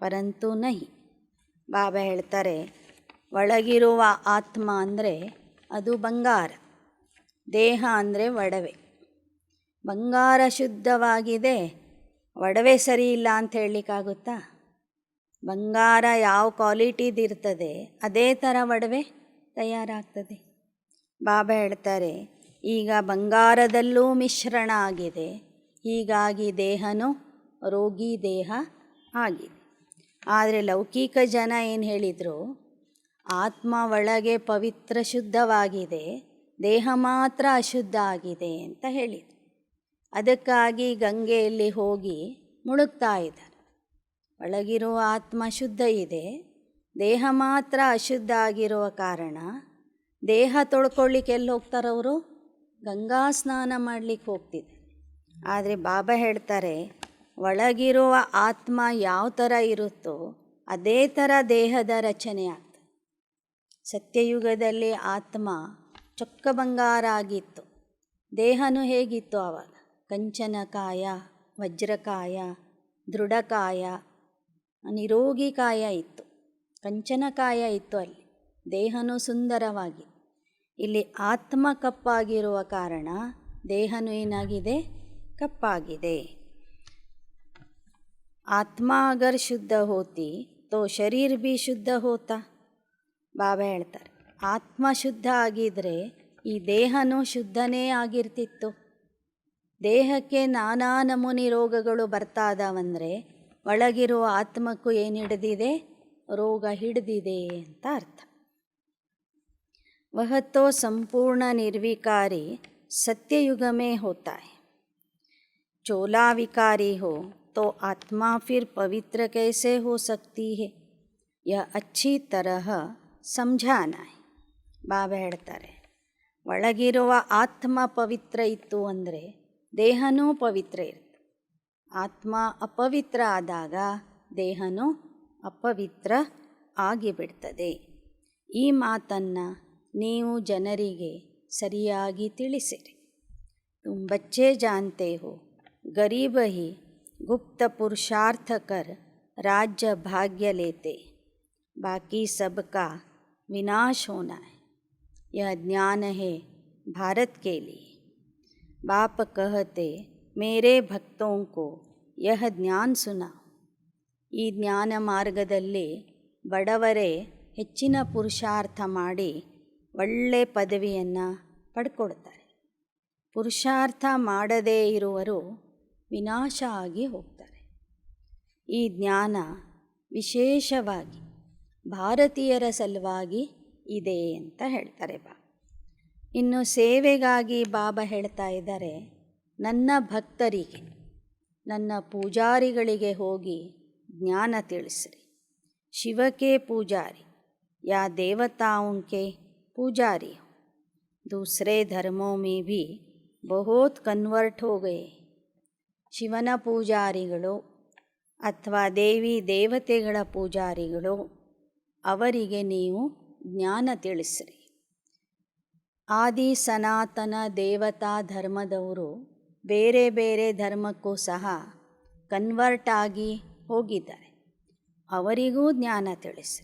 परंतु नहीं. ಬಾಬಾ ಹೇಳ್ತಾರೆ, ಒಳಗಿರುವ ಆತ್ಮ ಅಂದರೆ ಅದು ಬಂಗಾರ, ದೇಹ ಅಂದರೆ ಒಡವೆ. ಬಂಗಾರ ಶುದ್ಧವಾಗಿದೆ, ಒಡವೆ ಸರಿ ಇಲ್ಲ ಅಂತ ಹೇಳಲಿಕ್ಕಾಗುತ್ತಾ? ಬಂಗಾರ ಯಾವ ಕ್ವಾಲಿಟಿದಿರ್ತದೆ ಅದೇ ಥರ ಒಡವೆ ತಯಾರಾಗ್ತದೆ. ಬಾಬಾ ಹೇಳ್ತಾರೆ, ಈಗ ಬಂಗಾರದಲ್ಲೂ ಮಿಶ್ರಣ ಆಗಿದೆ, ಹೀಗಾಗಿ ದೇಹನೂ ರೋಗಿ ದೇಹ ಆಗಿದೆ. ಆದರೆ ಲೌಕಿಕ ಜನ ಏನು ಹೇಳಿದರು, ಆತ್ಮ ಒಳಗೆ ಪವಿತ್ರ ಶುದ್ಧವಾಗಿದೆ, ದೇಹ ಮಾತ್ರ ಅಶುದ್ಧ ಆಗಿದೆ ಅಂತ ಹೇಳಿದರು. ಅದಕ್ಕಾಗಿ ಗಂಗೆಯಲ್ಲಿ ಹೋಗಿ ಮುಳುಗ್ತಾ ಇದ್ದಾರೆ. ಒಳಗಿರುವ ಆತ್ಮ ಶುದ್ಧ ಇದೆ, ದೇಹ ಮಾತ್ರ ಅಶುದ್ಧ ಆಗಿರುವ ಕಾರಣ ದೇಹ ತೊಳ್ಕೊಳ್ಳಿಕ್ಕೆ ಎಲ್ಲಿ ಹೋಗ್ತಾರವರು? ಗಂಗಾ ಸ್ನಾನ ಮಾಡಲಿಕ್ಕೆ ಹೋಗ್ತಿದ್ದಾರೆ. ಆದರೆ ಬಾಬಾ ಹೇಳ್ತಾರೆ, ಒಳಗಿರುವ ಆತ್ಮ ಯಾವ ಥರ ಇರುತ್ತೋ ಅದೇ ಥರ ದೇಹದ ರಚನೆ ಆಗ್ತದೆ. ಸತ್ಯಯುಗದಲ್ಲಿ ಆತ್ಮ ಚೊಕ್ಕ ಬಂಗಾರ ಆಗಿತ್ತು, ದೇಹನೂ ಹೇಗಿತ್ತು ಆವಾಗ? ಕಂಚನಕಾಯ, ವಜ್ರಕಾಯ, ದೃಢಕಾಯ, ನಿರೋಗಿ ಕಾಯ ಇತ್ತು, ಕಂಚನಕಾಯ ಇತ್ತು. ಅಲ್ಲಿ ದೇಹನೂ ಸುಂದರವಾಗಿ. ಇಲ್ಲಿ ಆತ್ಮ ಕಪ್ಪಾಗಿರುವ ಕಾರಣ ದೇಹನೂ ಏನಾಗಿದೆ? ಕಪ್ಪಾಗಿದೆ. ಆತ್ಮ ಅಗರ್ ಶುದ್ಧ ಹೋತಿ ತೋ ಶರೀರ ಭೀ ಶುದ್ಧ ಹೋತಾ. ಬಾಬಾ ಹೇಳ್ತಾರೆ, ಆತ್ಮ ಶುದ್ಧ ಆಗಿದ್ರೆ ಈ ದೇಹನೂ ಶುದ್ಧನೇ ಆಗಿರ್ತಿತ್ತು. ದೇಹಕ್ಕೆ ನಾನಾ ನಮೂನಿ ರೋಗಗಳು ಬರ್ತಾ ಇದಾವಂದರೆ ಒಳಗಿರುವ ಆತ್ಮಕ್ಕೂ ಏನು ಹಿಡಿದಿದೆ? ರೋಗ ಹಿಡಿದಿದೆ ಅಂತ ಅರ್ಥ. वह तो संपूर्ण निर्विकारी सत्ययुग में होता है. चोला विकारी हो तो आत्मा फिर पवित्र कैसे हो सकती है? यह अच्छी तरह समझाना है. ಬಾಬಾ ಹೇಳ್ತಾರೆ, ಒಳಗಿರುವ ಆತ್ಮ ಪವಿತ್ರ ಇತ್ತು ಅಂದರೆ ದೇಹನೂ ಪವಿತ್ರ ಇರುತ್ತೆ. ಆತ್ಮ ಅಪವಿತ್ರ ಆದಾಗ ದೇಹನೂ ಅಪವಿತ್ರ ಆಗಿಬಿಡ್ತದೆ. ಈ ಮಾತನ್ನು ನೀವು ಜನರಿಗೆ ಸರಿಯಾಗಿ ತಿಳಿಸಿರಿ. तुम बच्चे जानते हो, गरीब ही गुप्त पुरुषार्थ कर राज्य भाग्य लेते, बाकी सबका विनाश होना है. यह ज्ञान है भारत के लिए. बाप कहते, मेरे भक्तों को यह ज्ञान सुनाओ. ಈ ಜ್ಞಾನ ಮಾರ್ಗದಲ್ಲಿ ಬಡವರೇ ಹೆಚ್ಚಿನ ಪುರುಷಾರ್ಥ ಮಾಡಿ ಒಳ್ಳೆ ಪದವಿಯನ್ನು ಪಡ್ಕೊಳ್ತಾರೆ. ಪುರುಷಾರ್ಥ ಮಾಡದೇ ಇರುವರು ವಿನಾಶ ಆಗಿ ಹೋಗ್ತಾರೆ. ಈ ಜ್ಞಾನ ವಿಶೇಷವಾಗಿ ಭಾರತೀಯರ ಸಲುವಾಗಿ ಇದೆ ಅಂತ ಹೇಳ್ತಾರೆ ಬಾಬಾ. ಇನ್ನು ಸೇವೆಗಾಗಿ ಬಾಬಾ ಹೇಳ್ತಾ ಇದ್ದಾರೆ, ನನ್ನ ಭಕ್ತರಿಗೆ, ನನ್ನ ಪೂಜಾರಿಗಳಿಗೆ ಹೋಗಿ ज्ञान ತಿಳಿಸ್ರಿ. शिव के पुजारी या देवताओं के पुजारी हो, दूसरे धर्मों में भी बहुत कन्वर्ट हो गए. ಶಿವನ ಪೂಜಾರಿಗಳು ಅಥವಾ ದೇವಿ ದೇವತೆಗಳ ಪೂಜಾರಿಗಳು, ಅವರಿಗೆ ನೀವು ಜ್ಞಾನ ತಿಳಿಸ್ರಿ. ಆದಿ ಸನಾತನ ದೇವತಾ ಧರ್ಮದವರು ಬೇರೆ ಬೇರೆ ಧರ್ಮಕ್ಕೂ ಸಹ ಕನ್ವರ್ಟ್ ಆಗಿ ಹೋಗಿದ್ದಾರೆ, ಅವರಿಗೂ ಜ್ಞಾನ ತಿಳಿಸಿ.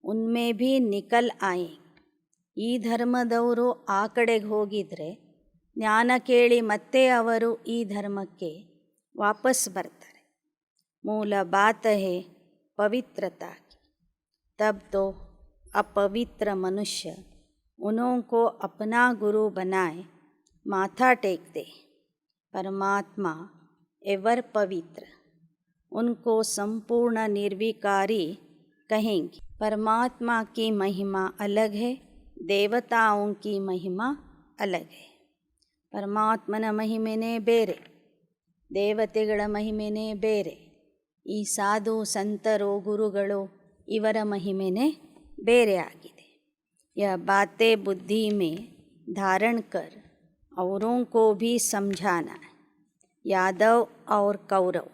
ಉನ್ಮೇ ಭೀ ನಿಕಲ್ ಆಯೆ. ಈ ಧರ್ಮದವರು ಆ ಕಡೆಗೆ ಹೋಗಿದರೆ ಜ್ಞಾನ ಕೇಳಿ ಮತ್ತೆ ಅವರು ಈ ಧರ್ಮಕ್ಕೆ ವಾಪಸ್ ಬರ್ತಾರೆ. ಮೂಲ ಬಾತ್ ಹೇ ಪವಿತ್ರತಾ ಕಿ. ತಬ್ ತೋ अपवित्र मनुष्य उन्हों को अपना गुरु बनाए माथा टेक दे. परमात्मा एवर पवित्र, उनको संपूर्ण निर्विकारी कहेंगे. परमात्मा की महिमा अलग है, देवताओं की महिमा अलग है. ಪರಮಾತ್ಮನ ಮಹಿಮೆನೇ ಬೇರೆ, ದೇವತೆಗಳ ಮಹಿಮೆನೇ ಬೇರೆ. ಈ ಸಾಧು ಸಂತರು ಗುರುಗಳು ಇವರ ಮಹಿಮೆನೇ ಬೇರೆ ಆಗಿದೆ. यह बातें बुद्धि में धारण कर औरों को भी समझाना है. यादव और कौरव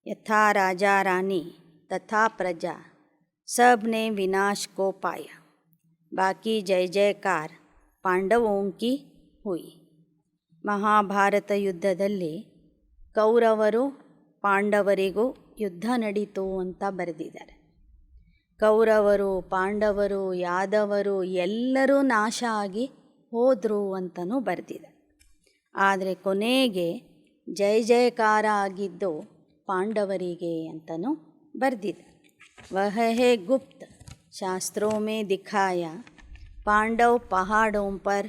यथा राजा रानी तथा प्रजा सब ने विनाश को पाया. बाकी जय जयकार पांडवों की हुई. ಮಹಾಭಾರತ ಯುದ್ಧದಲ್ಲಿ ಕೌರವರು ಪಾಂಡವರಿಗೂ ಯುದ್ಧ ನಡೀತು ಅಂತ ಬರೆದಿದ್ದಾರೆ. ಕೌರವರು, ಪಾಂಡವರು, ಯಾದವರು ಎಲ್ಲರೂ ನಾಶ ಆಗಿ ಹೋದರು ಅಂತಲೂ ಬರೆದಿದೆ. ಆದರೆ ಕೊನೆಗೆ ಜಯ ಜಯಕಾರ ಆಗಿದ್ದು ಪಾಂಡವರಿಗೆ ಅಂತಲೂ ಬರೆದಿದೆ. ವಹ ಹೇ ಗುಪ್ತ ಶಾಸ್ತ್ರೋं में दिखाया ಪಾಂಡವ್ ಪಹಾಡೋं पर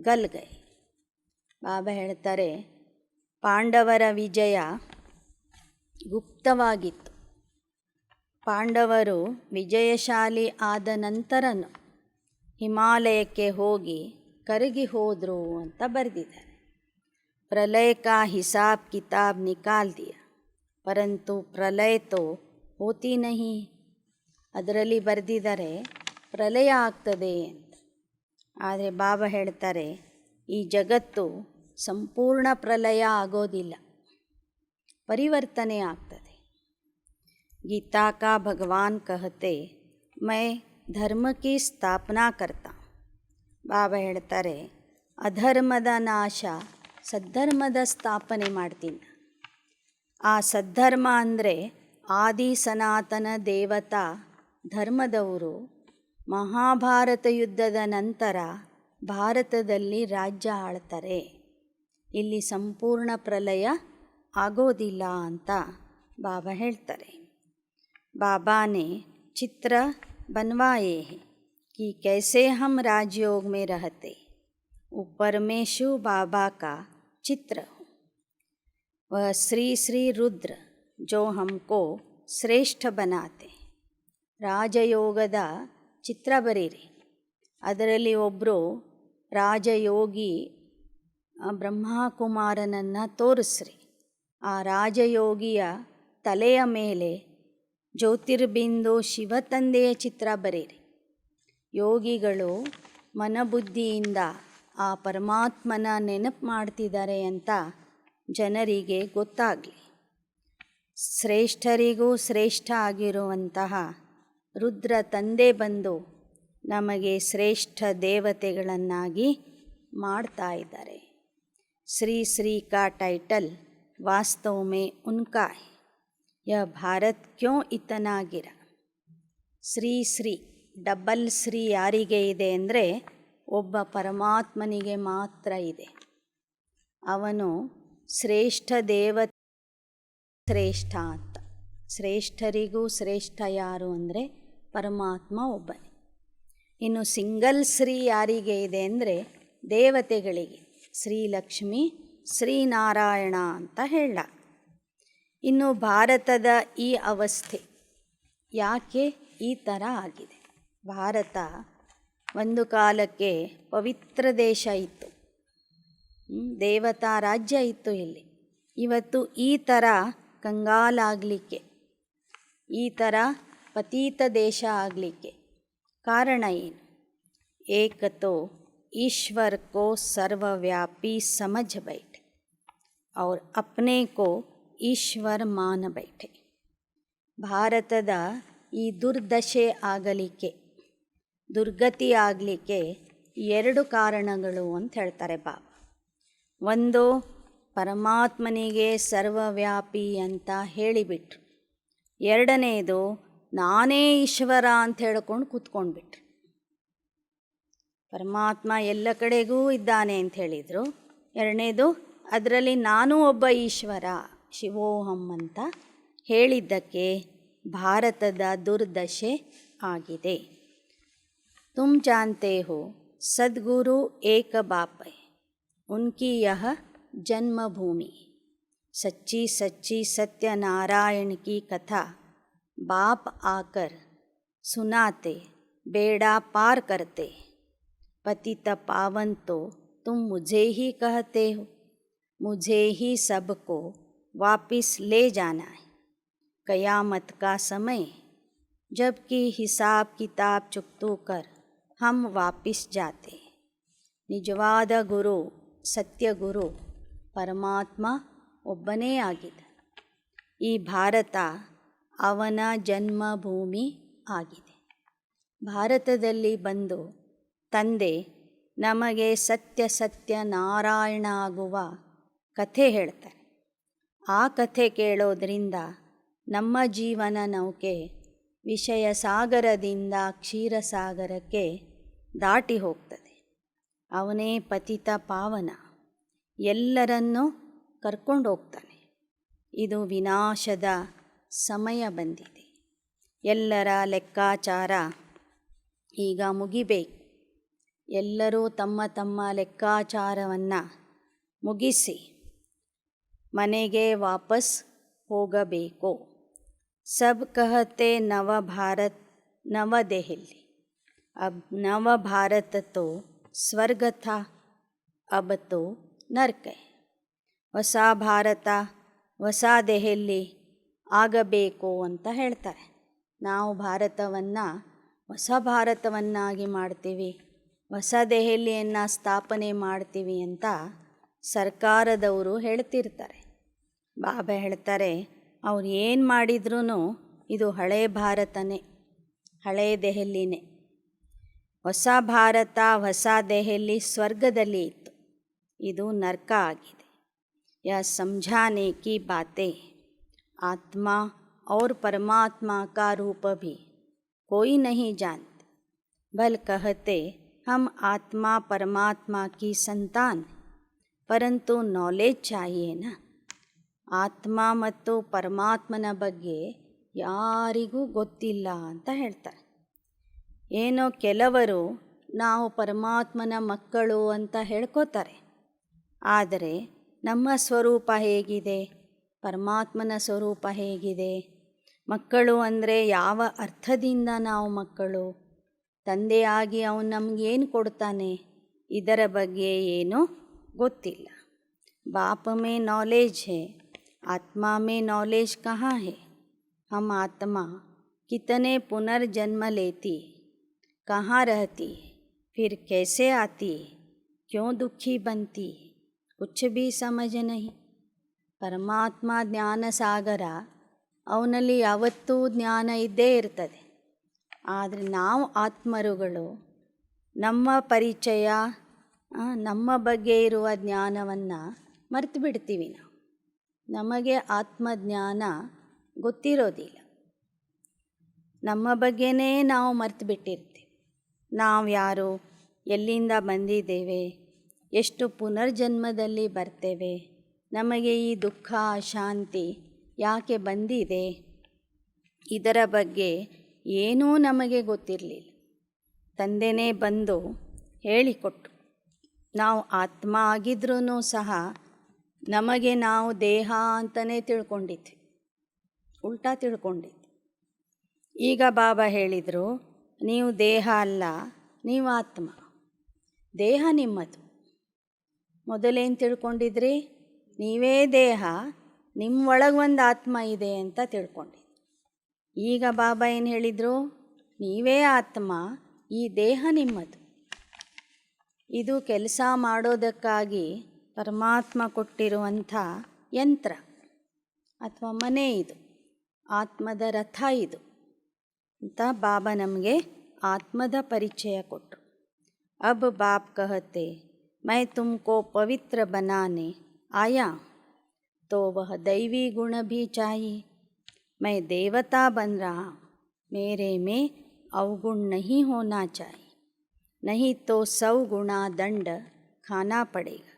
ಗಲ್ ಗಯೆ. ಬಾಬಾ ಹೇಳ್ತಾರೆ, ಪಾಂಡವರ ವಿಜಯ ಗುಪ್ತವಾಗಿತ್ತು. ಪಾಂಡವರು ವಿಜಯಶಾಲಿ ಆದ ನಂತರನೂ ಹಿಮಾಲಯಕ್ಕೆ ಹೋಗಿ ಕರಗಿ ಹೋದರು ಅಂತ ಬರೆದಿದ್ದಾರೆ. ಪ್ರಲಯ ಕಾ ಹಿಸಾಬ್ ಕಿತಾಬ್ ನಿಕಾಲ್ ದಿಯಾ ಪರಂತು ಪ್ರಲಯ ತೋ ಹೋತಿ ನಹಿ. ಅದರಲ್ಲಿ ಬರೆದಿದ್ದಾರೆ ಪ್ರಲಯ ಆಗ್ತದೆ ಅಂತ. ಆದರೆ ಬಾಬಾ ಹೇಳ್ತಾರೆ, ಈ ಜಗತ್ತು ಸಂಪೂರ್ಣ ಪ್ರಲಯ ಆಗೋದಿಲ್ಲ, ಪರಿವರ್ತನೆ ಆಗ್ತದೆ. ಗೀತಾ ಕಾ ಭಗವಾನ್ ಕಹತೆ ಮೈ ಧರ್ಮ ಕಿ ಸ್ಥಾಪನಾ ಕರ್ತಾ. ಬಾಬಾ ಹೇಳ್ತಾರೆ, ಅಧರ್ಮದ ನಾಶ, ಸದ್ಧರ್ಮದ ಸ್ಥಾಪನೆ ಮಾಡ್ತೀನಿ. ಆ ಸದ್ಧರ್ಮ ಅಂದರೆ ಆದಿ ಸನಾತನ ದೇವತಾ ಧರ್ಮದವರು ಮಹಾಭಾರತ ಯುದ್ಧದ ನಂತರ ಭಾರತದಲ್ಲಿ ರಾಜ್ಯ ಆಳ್ತಾರೆ. ಇಲ್ಲಿ ಸಂಪೂರ್ಣ ಪ್ರಲಯ ಆಗೋದಿಲ್ಲ ಅಂತ ಬಾಬಾ ಹೇಳ್ತಾರೆ. ಬಾಬಾನೇ ಚಿತ್ರ बनवाए हैं कि कैसे हम राजयोग में रहते. ऊपर में शिव बाबा का चित्र हो. वह श्री श्री रुद्र जो हमको ಶ್ರೇಷ್ಠ बनाते. ರಾಜಯೋಗದ ಚಿತ್ರ ಬರೀರಿ. ಅದರಲ್ಲಿ ಒಬ್ಬರು ರಾಜಯೋಗಿ ಬ್ರಹ್ಮಕುಮಾರನನ್ನು ತೋರಿಸ್ರಿ. ಆ ರಾಜಯೋಗಿಯ ತಲೆಯ ಮೇಲೆ ಜ್ಯೋತಿರ್ಬಿಂದು ಶಿವತಂದೆಯ ಚಿತ್ರ ಬರೀರಿ. ಯೋಗಿಗಳು ಮನಬುದ್ಧಿಯಿಂದ ಆ ಪರಮಾತ್ಮನ ನೆನಪು ಮಾಡ್ತಿದ್ದಾರೆ ಅಂತ ಜನರಿಗೆ ಗೊತ್ತಾಗಲಿ. ಶ್ರೇಷ್ಠರಿಗೂ ಶ್ರೇಷ್ಠ ಆಗಿರುವಂತಹ ರುದ್ರ ತಂದೆ ಬಂದು ನಮಗೆ ಶ್ರೇಷ್ಠ ದೇವತೆಗಳನ್ನಾಗಿ ಮಾಡ್ತಾ ಇದ್ದಾರೆ. ಶ್ರೀ ಶ್ರೀ ಕಾ ಟೈಟಲ್ ವಾಸ್ತವ ಮೇ ಉನ್ಕಾ ಹೈ. यह भारत क्यों इतना गिरा. ಶ್ರೀ ಶ್ರೀ ಡಬಲ್ ಶ್ರೀ ಯಾರಿಗೆ ಇದೆ ಅಂದರೆ ಒಬ್ಬ ಪರಮಾತ್ಮನಿಗೆ ಮಾತ್ರ ಇದೆ. ಅವನು ಶ್ರೇಷ್ಠ ಶ್ರೇಷ್ಠ ಅಂತ. ಶ್ರೇಷ್ಠರಿಗೂ ಶ್ರೇಷ್ಠ ಯಾರು ಅಂದರೆ ಪರಮಾತ್ಮ ಒಬ್ಬನೇ. ಇನ್ನು ಸಿಂಗಲ್ ಶ್ರೀ ಯಾರಿಗೆ ಇದೆ ಅಂದರೆ ದೇವತೆಗಳಿಗೆ ಶ್ರೀಲಕ್ಷ್ಮಿ, ಶ್ರೀನಾರಾಯಣ ಅಂತ ಹೇಳ. ಇನ್ನು ಭಾರತದ ಈ ಅವಸ್ಥೆ ಯಾಕೆ ಈ ಥರ ಆಗಿದೆ. ಭಾರತ ಒಂದು ಕಾಲಕ್ಕೆ ಪವಿತ್ರ ದೇಶ ಇತ್ತು, ದೇವತಾ ರಾಜ್ಯ ಇತ್ತು. ಇಲ್ಲಿ ಇವತ್ತು ಈ ಥರ ಕಂಗಾಲಾಗಲಿಕ್ಕೆ, ಈ ಥರ ಪತೀತ ದೇಶ ಆಗಲಿಕ್ಕೆ ಕಾರಣ ಏನು. ಏಕತೋ ईश्वर को सर्वव्यापी समझ बैठे और अपने को ಈಶ್ವರ್ ಮಾನ ಬೈಠೆ. ಭಾರತದ ಈ ದುರ್ದಶೆ ಆಗಲಿಕ್ಕೆ, ದುರ್ಗತಿ ಆಗಲಿಕ್ಕೆ 2 ಕಾರಣಗಳು ಅಂತ ಹೇಳ್ತಾರೆ ಬಾಬಾ. ಒಂದು, ಪರಮಾತ್ಮನಿಗೆ ಸರ್ವವ್ಯಾಪಿ ಅಂತ ಹೇಳಿಬಿಟ್ರು. ಎರಡನೇದು, ನಾನೇ ಈಶ್ವರ ಅಂತ ಹೇಳ್ಕೊಂಡು ಕೂತ್ಕೊಂಡ್ಬಿಟ್ರು. ಪರಮಾತ್ಮ ಎಲ್ಲ ಕಡೆಗೂ ಇದ್ದಾನೆ ಅಂತ ಹೇಳಿದರು. ಎರಡನೇದು, ಅದರಲ್ಲಿ ನಾನೂ ಒಬ್ಬ ಈಶ್ವರ ಶಿವೋಹಂ ಅಂತ ಹೇಳಿದ್ದಕ್ಕೆ ಭಾರತದ ದುರ್ದಶೆ ಆಗಿದೆ. ತುಮ್ ಜಾನ್ತೆ ಹೋ ಸದ್ಗುರು ಏಕ ಬಾಪ್ ಹೈ, ಉನ್ಕಿ ಯಹ ಜನ್ಮಭೂಮಿ. सच्ची सच्ची सत्यनारायण की कथा बाप आकर सुनाते, बेड़ा पार करते. पतित पावन तो तुम मुझे ही कहते हो, मुझे ही सबको वापिस ले जाना है. कयामत का समय जबकि हिसाब किताब चुकतो कर हम वापिस जाते. ನಿಜವಾದ ಗುರು, ಸತ್ಯ ಗುರು ಪರಮಾತ್ಮ ಒಬ್ಬನೇ ಆಗಿದೆ. ಈ ಭಾರತ ಅವನ ಜನ್ಮಭೂಮಿ ಆಗಿದೆ. ಭಾರತದಲ್ಲಿ ಬಂದು ತಂದೆ ನಮಗೆ ಸತ್ಯ ಸತ್ಯ ನಾರಾಯಣ ಆಗುವ ಕಥೆ ಹೇಳ್ತಾರೆ. ಆ ಕಥೆ ಕೇಳೋದ್ರಿಂದ ನಮ್ಮ ಜೀವನ ನೌಕೆ ವಿಷಯ ಸಾಗರದಿಂದ ಕ್ಷೀರಸಾಗರಕ್ಕೆ ದಾಟಿ ಹೋಗ್ತದೆ. ಅವನೇ ಪತಿತ ಪಾವನ, ಎಲ್ಲರನ್ನೂ ಕರ್ಕೊಂಡು ಹೋಗ್ತಾನೆ. ಇದು ವಿನಾಶದ ಸಮಯ ಬಂದಿದೆ. ಎಲ್ಲರ ಲೆಕ್ಕಾಚಾರ ಈಗ ಮುಗಿಬೇಕು. ಎಲ್ಲರೂ ತಮ್ಮ ತಮ್ಮ ಲೆಕ್ಕಾಚಾರವನ್ನು ಮುಗಿಸಿ ಮನೆಗೆ ವಾಪಸ್ ಹೋಗಬೇಕು. ಸಬ್ ಕಹತೆ ನವ ಭಾರತ್ ನವ ದೆಹಲಿ. अब नव भारत तो स्वर्ग था, अब तो नर्क है. ಹೊಸ ಭಾರತ ಹೊಸ ದೆಹಲಿ ಆಗಬೇಕು ಅಂತ ಹೇಳ್ತಾರೆ. ನಾವು ಭಾರತವನ್ನು ಹೊಸ ಭಾರತವನ್ನಾಗಿ ಮಾಡ್ತೀವಿ, ಹೊಸ ದೆಹಲಿಯನ್ನು ಸ್ಥಾಪನೆ ಮಾಡ್ತೀವಿ ಅಂತ ಸರ್ಕಾರದವರು ಹೇಳ್ತಿರ್ತಾರೆ. ಬಾಬಾ ಹೇಳ್ತಾರೆ, ಅವ್ರು ಏನು ಮಾಡಿದ್ರೂ ಇದು ಹಳೇ ಭಾರತನೇ, ಹಳೇ ದೆಹಲಿನೇ. ಹೊಸ ಭಾರತ ಹೊಸ ದೆಹಲಿ ಸ್ವರ್ಗದಲ್ಲಿ ಇತ್ತು, ಇದು ನರ್ಕ ಆಗಿದೆ. यह समझाने की बातें आत्मा और परमात्मा का रूप भी कोई नहीं जानते, बल कहते हम आत्मा परमात्मा की संतान, परंतु नॉलेज चाहिए ना. ಆತ್ಮ ಮತ್ತು ಪರಮಾತ್ಮನ ಬಗ್ಗೆ ಯಾರಿಗೂ ಗೊತ್ತಿಲ್ಲ ಅಂತ ಹೇಳ್ತಾರೆ. ಏನೋ ಕೆಲವರು ನಾವು ಪರಮಾತ್ಮನ ಮಕ್ಕಳು ಅಂತ ಹೇಳ್ಕೋತಾರೆ. ಆದರೆ ನಮ್ಮ ಸ್ವರೂಪ ಹೇಗಿದೆ, ಪರಮಾತ್ಮನ ಸ್ವರೂಪ ಹೇಗಿದೆ? ಮಕ್ಕಳು ಅಂದರೆ ಯಾವ ಅರ್ಥದಿಂದ ನಾವು ಮಕ್ಕಳು? ತಂದೆಯಾಗಿ ಅವನು ನಮಗೇನು ಕೊಡ್ತಾನೆ, ಇದರ ಬಗ್ಗೆ ಏನೂ ಗೊತ್ತಿಲ್ಲ. बाप में नॉलेज है, आत्मा में नॉलेज कहाँ है? हम आत्मा कितने पुनर्जन्म लेती, कहाँ रहती, फिर कैसे आती, क्यों दुखी बनती, कुछ भी समझ नहीं. ಪರಮಾತ್ಮ ಜ್ಞಾನ ಸಾಗರ, ಅವನಲ್ಲಿ ಯಾವತ್ತೂ ಜ್ಞಾನ ಇದ್ದೇ ಇರ್ತದೆ. ಆದರೆ ನಾವು ಆತ್ಮರುಗಳು ನಮ್ಮ ಪರಿಚಯ, ನಮ್ಮ ಬಗ್ಗೆ ಇರುವ ಜ್ಞಾನವನ್ನು ಮರೆತು ಬಿಡ್ತೀವಿ. ನಮಗೆ ಆತ್ಮಜ್ಞಾನ ಗೊತ್ತಿರೋದಿಲ್ಲ. ನಮ್ಮ ಬಗ್ಗೆನೇ ನಾವು ಮರೆತು ಬಿಟ್ಟಿರ್ತೀವಿ. ನಾವು ಯಾರು, ಎಲ್ಲಿಂದ ಬಂದಿದ್ದೇವೆ, ಎಷ್ಟು ಪುನರ್ಜನ್ಮದಲ್ಲಿ ಬರ್ತೇವೆ, ನಮಗೆ ಈ ದುಃಖ ಶಾಂತಿ ಯಾಕೆ ಬಂದಿದೆ, ಇದರ ಬಗ್ಗೆ ಏನೂ ನಮಗೆ ಗೊತ್ತಿರಲಿಲ್ಲ. ತಂದೆನೇ ಬಂದು ಹೇಳಿಕೊಟ್ಟು. ನಾವು ಆತ್ಮ ಆಗಿದ್ರೂ ಸಹ ನಮಗೆ ನಾವು ದೇಹ ಅಂತಲೇ ತಿಳ್ಕೊಂಡಿದ್ವಿ, ಉಲ್ಟಾ ತಿಳ್ಕೊಂಡಿದ್ವಿ. ಈಗ ಬಾಬಾ ಹೇಳಿದರು, ನೀವು ದೇಹ ಅಲ್ಲ, ನೀವು ಆತ್ಮ. ದೇಹ ನಿಮ್ಮದು. ಮೊದಲೇನು ತಿಳ್ಕೊಂಡಿದ್ರಿ? ನೀವೇ ದೇಹ, ನಿಮ್ಮೊಳಗೆ ಒಂದು ಆತ್ಮ ಇದೆ ಅಂತ ತಿಳ್ಕೊಂಡಿದ್ರಿ. ಈಗ ಬಾಬಾ ಏನು ಹೇಳಿದರು? ನೀವೇ ಆತ್ಮ, ಈ ದೇಹ ನಿಮ್ಮದು. ಇದು ಕೆಲಸ ಮಾಡೋದಕ್ಕಾಗಿ ಪರಮಾತ್ಮ ಕೊಟ್ಟಿರುವಂಥ ಯಂತ್ರ ಅಥವಾ ಮನೆ, ಇದು ಆತ್ಮದ ರಥ ಇದು ಅಂತ ಬಾಬಾ ನಮಗೆ ಆತ್ಮದ ಪರಿಚಯ ಕೊಟ್ಟರು. अब बाप कहते मैं तुमको पवित्र बनाने आया, तो वह दैवी गुण भी चाहिए. मैं देवता बन रहा, मेरे में अवगुण नहीं होना चाहिए, नहीं तो 100 गुना दंड खाना पड़ेगा.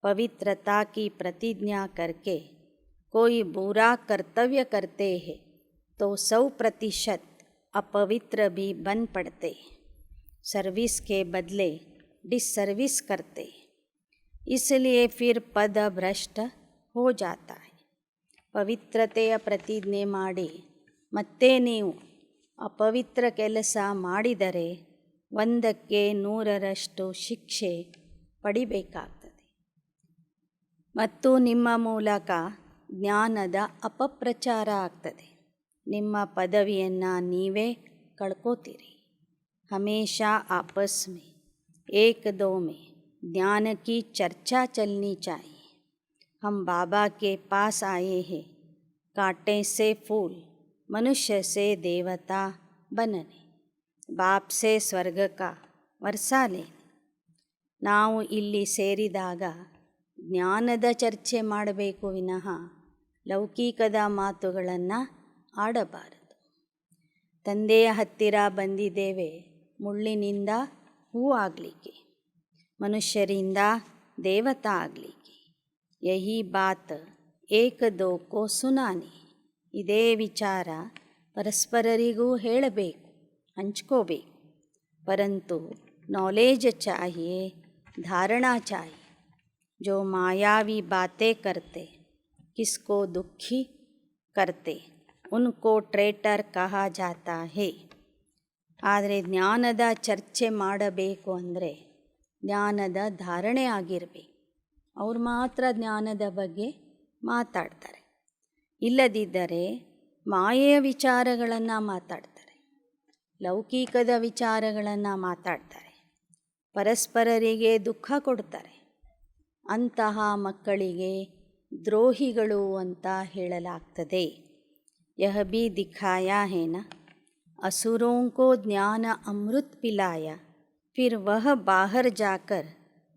पवित्रता की प्रतिज्ञा करके कोई बुरा कर्तव्य करते हैं तो 100% अपवित्र भी बन पड़ते. सर्विस के बदले डिसर्विस करते, इसलिए फिर पद भ्रष्ट हो जाता है. ಪವಿತ್ರತೆಯ ಪ್ರತಿಜ್ಞೆ ಮಾಡಿ ಮತ್ತೆ ನೀವು ಅಪವಿತ್ರ ಕೆಲಸ ಮಾಡಿದರೆ 100ಕ್ಕೆ 100ರಷ್ಟು ಶಿಕ್ಷೆ ಪಡಿಬೇಕಾಗ್ತದೆ. ಮತ್ತು ನಿಮ್ಮ ಮೂಲಕ ಜ್ಞಾನದ ಅಪಪ್ರಚಾರ ಆಗ್ತದೆ. ನಿಮ್ಮ ಪದವಿಯನ್ನು ನೀವೇ ಕಳ್ಕೋತೀರಿ. हमेशा आपस में एक दो में ज्ञान की चर्चा चलनी चाहिए. हम बाबा के पास आए हैं कांटे से फूल, मनुष्य से देवता बनने, बाप से स्वर्ग का वर्षा लेने. ನಾವು ಇಲ್ಲಿ ಸೇರಿದಾಗ ಜ್ಞಾನದ ಚರ್ಚೆ ಮಾಡಬೇಕು ವಿನಃ ಲೌಕಿಕದ ಮಾತುಗಳನ್ನು ಆಡಬಾರದು. ತಂದೆಯ ಹತ್ತಿರ ಬಂದಿದ್ದೇವೆ ಮುಳ್ಳಿನಿಂದ ಹೂ ಆಗಲಿಕ್ಕೆ, ಮನುಷ್ಯರಿಂದ ದೇವತಾ ಆಗಲಿಕ್ಕೆ. ಯಹಿ ಬಾತ್ ಏಕ ದೋ ಕೋ ಸುನಾನಿ. ಇದೇ ವಿಚಾರ ಪರಸ್ಪರರಿಗೂ ಹೇಳಬೇಕು, ಹಂಚ್ಕೋಬೇಕು. ಪರಂತು नॉलेज चाहिए, धारणा चाहिए. जो मायावी बातें करते, किसको दुखी करते, उनको ट्रेटर कहा जाता है. ಆದರೆ ಜ್ಞಾನದ ಚರ್ಚೆ ಮಾಡಬೇಕು ಅಂದರೆ ಜ್ಞಾನದ ಧಾರಣೆ ಆಗಿರಬೇಕು. ಅವ್ರು ಮಾತ್ರ ಜ್ಞಾನದ ಬಗ್ಗೆ ಮಾತಾಡ್ತಾರೆ. ಇಲ್ಲದಿದ್ದರೆ ಮಾಯೆಯ ವಿಚಾರಗಳನ್ನು ಮಾತಾಡ್ತಾರೆ, ಲೌಕಿಕದ ವಿಚಾರಗಳನ್ನು ಮಾತಾಡ್ತಾರೆ, ಪರಸ್ಪರರಿಗೆ ದುಃಖ ಕೊಡ್ತಾರೆ. ಅಂತಹ ಮಕ್ಕಳಿಗೆ ದ್ರೋಹಿಗಳು ಅಂತ ಹೇಳಲಾಗ್ತದೆ. ಯಹ ಬಿ ದಿಖಾಯಾ ಹೇ ನ, असुरों को ज्ञान अमृत पिलाया, फिर वह बाहर जाकर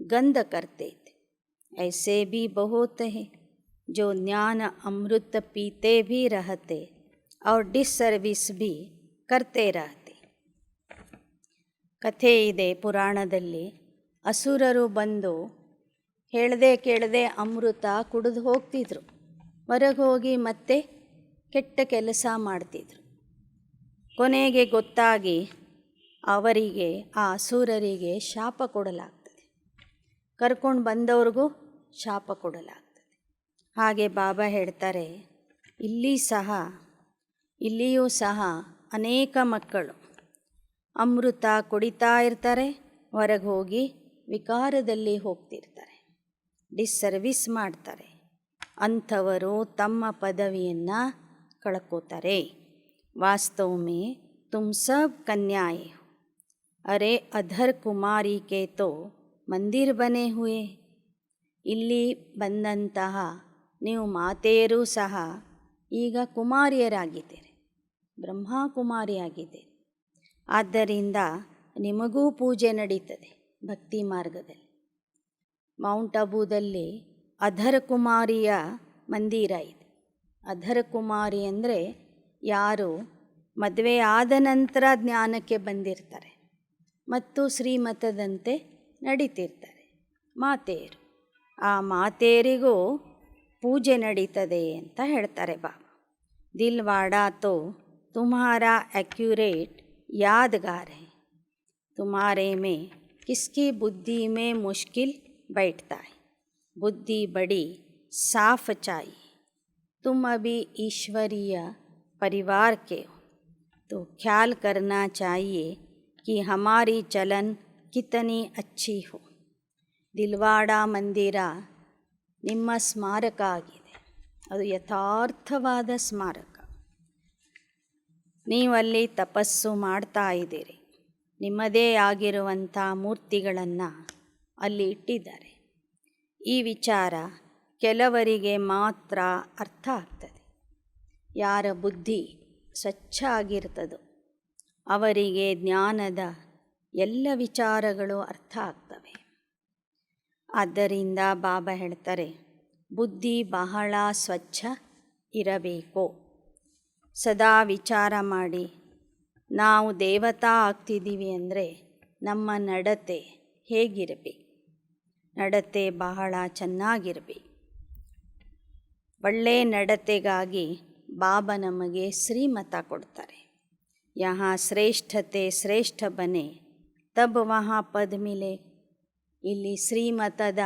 गंद करते थे. ऐसे भी बहुत हैं जो ज्ञान अमृत पीते भी रहते और डिसर्विस भी करते रहते. ಕಥೆ ಇದೆ ಪುರಾಣದಲ್ಲಿ. ಅಸುರರು ಬಂದು ಹೇಳದೆ ಕೇಳದೆ ಅಮೃತ ಕುಡಿದು ಹೋಗ್ತಿದ್ರು. ಹೊರಗೆ ಹೋಗಿ ಮತ್ತೆ ಕೆಟ್ಟ ಕೆಲಸ ಮಾಡ್ತಿದ್ರು. ಕೊನೆಗೆ ಗೊತ್ತಾಗಿ ಅವರಿಗೆ, ಆ ಅಸುರರಿಗೆ ಶಾಪ ಕೊಡಲಾಗ್ತದೆ. ಕರ್ಕೊಂಡು ಬಂದವ್ರಿಗೂ ಶಾಪ ಕೊಡಲಾಗ್ತದೆ. ಹಾಗೆ ಬಾಬಾ ಹೇಳ್ತಾರೆ, ಇಲ್ಲಿಯೂ ಸಹ ಅನೇಕ ಮಕ್ಕಳು ಅಮೃತ ಕುಡಿತಾ ಇರ್ತಾರೆ, ಹೊರಗೆ ಹೋಗಿ ವಿಕಾರದಲ್ಲಿ ಹೋಗ್ತಿರ್ತಾರೆ, ಡಿಸ್ಸರ್ವಿಸ್ ಮಾಡ್ತಾರೆ. ಅಂಥವರು ತಮ್ಮ ಪದವಿಯನ್ನು ಕಳ್ಕೋತಾರೆ. वास्तव में तुम सब कन्याएं हो. अरे अधर कुमारी के तो मंदिर बने हुए. ಇಲ್ಲಿ ಬಂದಂತಹ ನೀವು ಮಾತೆಯರೂ ಸಹ ಈಗ ಕುಮಾರಿಯರಾಗಿದ್ದೀರಿ, ಬ್ರಹ್ಮಕುಮಾರಿಯಾಗಿದ್ದೀರಿ. ಆದ್ದರಿಂದ ನಿಮಗೂ ಪೂಜೆ ನಡೀತದೆ ಭಕ್ತಿ ಮಾರ್ಗದಲ್ಲಿ. ಮೌಂಟ್ ಅಬೂದಲ್ಲಿ ಅಧರ ಕುಮಾರಿಯ ಮಂದಿರ ಇದೆ. ಅಧರ ಕುಮಾರಿ ಅಂದರೆ ಯಾರು ಮದುವೆ ಆದ ನಂತರ ಜ್ಞಾನಕ್ಕೆ ಬಂದಿರ್ತಾರೆ ಮತ್ತು ಶ್ರೀಮತದಂತೆ ನಡೀತಿರ್ತಾರೆ, ಮಾತೆಯರು. ಆ ಮಾತೆಯರಿಗೂ ಪೂಜೆ ನಡೀತದೆ ಅಂತ ಹೇಳ್ತಾರೆ ಬಾಬಾ. ದಿಲ್ವಾಡಾ ತೋ ತುಮ್ಹಾರಾ एक्यूरेट यादगार है. तुम्हारे में किसकी बुद्धि में मुश्किल बैठता है. बुद्धि बड़ी साफ चाहिए. तुम अभी ईश्वरीय परिवार के हो तो ख्याल करना चाहिए कि हमारी चलन कितनी अच्छी हो. ದಿಲ್ವಾಡ ಮಂದಿರ ನಿಮ್ಮ ಸ್ಮಾರಕ ಆಗಿದೆ. ಅದು ಯಥಾರ್ಥವಾದ ಸ್ಮಾರಕ. ನೀವಲ್ಲಿ ತಪಸ್ಸು ಮಾಡ್ತಾ ಇದ್ದೀರಿ. ನಿಮ್ಮದೇ ಆಗಿರುವಂಥ ಮೂರ್ತಿಗಳನ್ನು ಅಲ್ಲಿ ಇಟ್ಟಿದ್ದಾರೆ. ಈ ವಿಚಾರ ಕೆಲವರಿಗೆ ಮಾತ್ರ ಅರ್ಥ ಆಗ್ತದೆ. ಯಾರ ಬುದ್ಧಿ ಸ್ವಚ್ಛ ಆಗಿರ್ತದೋ ಅವರಿಗೆ ಜ್ಞಾನದ ಎಲ್ಲ ವಿಚಾರಗಳು ಅರ್ಥ ಆಗ್ತವೆ. ಆದ್ದರಿಂದ ಬಾಬಾ ಹೇಳ್ತಾರೆ, ಬುದ್ಧಿ ಬಹಳ ಸ್ವಚ್ಛ ಇರಬೇಕು. ಸದಾ ವಿಚಾರ ಮಾಡಿ, ನಾವು ದೇವತಾ ಆಗ್ತಿದ್ದೀವಿ ಅಂದರೆ ನಮ್ಮ ನಡತೆ ಹೇಗಿರಬೇಕು. ನಡತೆ ಬಹಳ ಚೆನ್ನಾಗಿರಬೇಕು. ಒಳ್ಳೆಯ ನಡತೆಗಾಗಿ ಬಾಬಾ ನಮಗೆ ಶ್ರೀಮತ ಕೊಡ್ತಾರೆ. ಯಹಾ ಶ್ರೇಷ್ಠತೆ ಶ್ರೇಷ್ಠ ಬನೆ ತಬ್ ವಹಾ ಪದ ಮಿಲೆ. ಇಲ್ಲಿ ಶ್ರೀಮತದ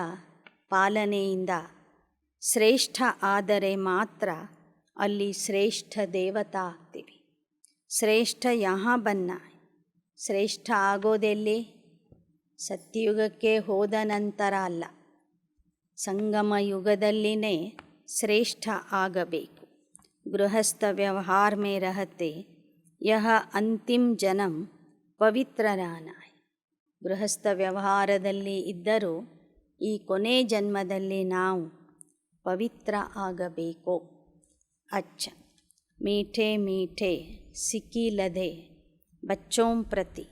ಪಾಲನೆಯಿಂದ ಶ್ರೇಷ್ಠ ಆದರೆ ಮಾತ್ರ ಅಲ್ಲಿ ಶ್ರೇಷ್ಠ ದೇವತಾ ಆಗ್ತೀವಿ. ಶ್ರೇಷ್ಠ ಯಹಾ ಬನ್ನ. ಶ್ರೇಷ್ಠ ಆಗೋದೆಲ್ಲಿ? ಸತ್ಯಯುಗಕ್ಕೆ ಹೋದ ನಂತರ ಅಲ್ಲ, ಸಂಗಮ ಯುಗದಲ್ಲಿನೇ ಶ್ರೇಷ್ಠ ಆಗಬೇಕು. ಗೃಹಸ್ಥ ವ್ಯವಹಾರ ಮೇ ರಹತೆ ಯಹ ಅಂತಿಮ ಜನ್ಮ ಪವಿತ್ರ रहना है. ಗೃಹಸ್ಥ ವ್ಯವಹಾರದಲ್ಲಿ ಇದ್ದರೂ ಈ ಕೊನೆ ಜನ್ಮದಲ್ಲಿ ನಾವು ಪವಿತ್ರ ಆಗಬೇಕು. ಅಚ್ಚ ಮೀಠೆ ಮೀಠೆ ಸಿಕ್ಕಿ ಲಧೆ ಬಚ್ಚೋಂ ಪ್ರತಿ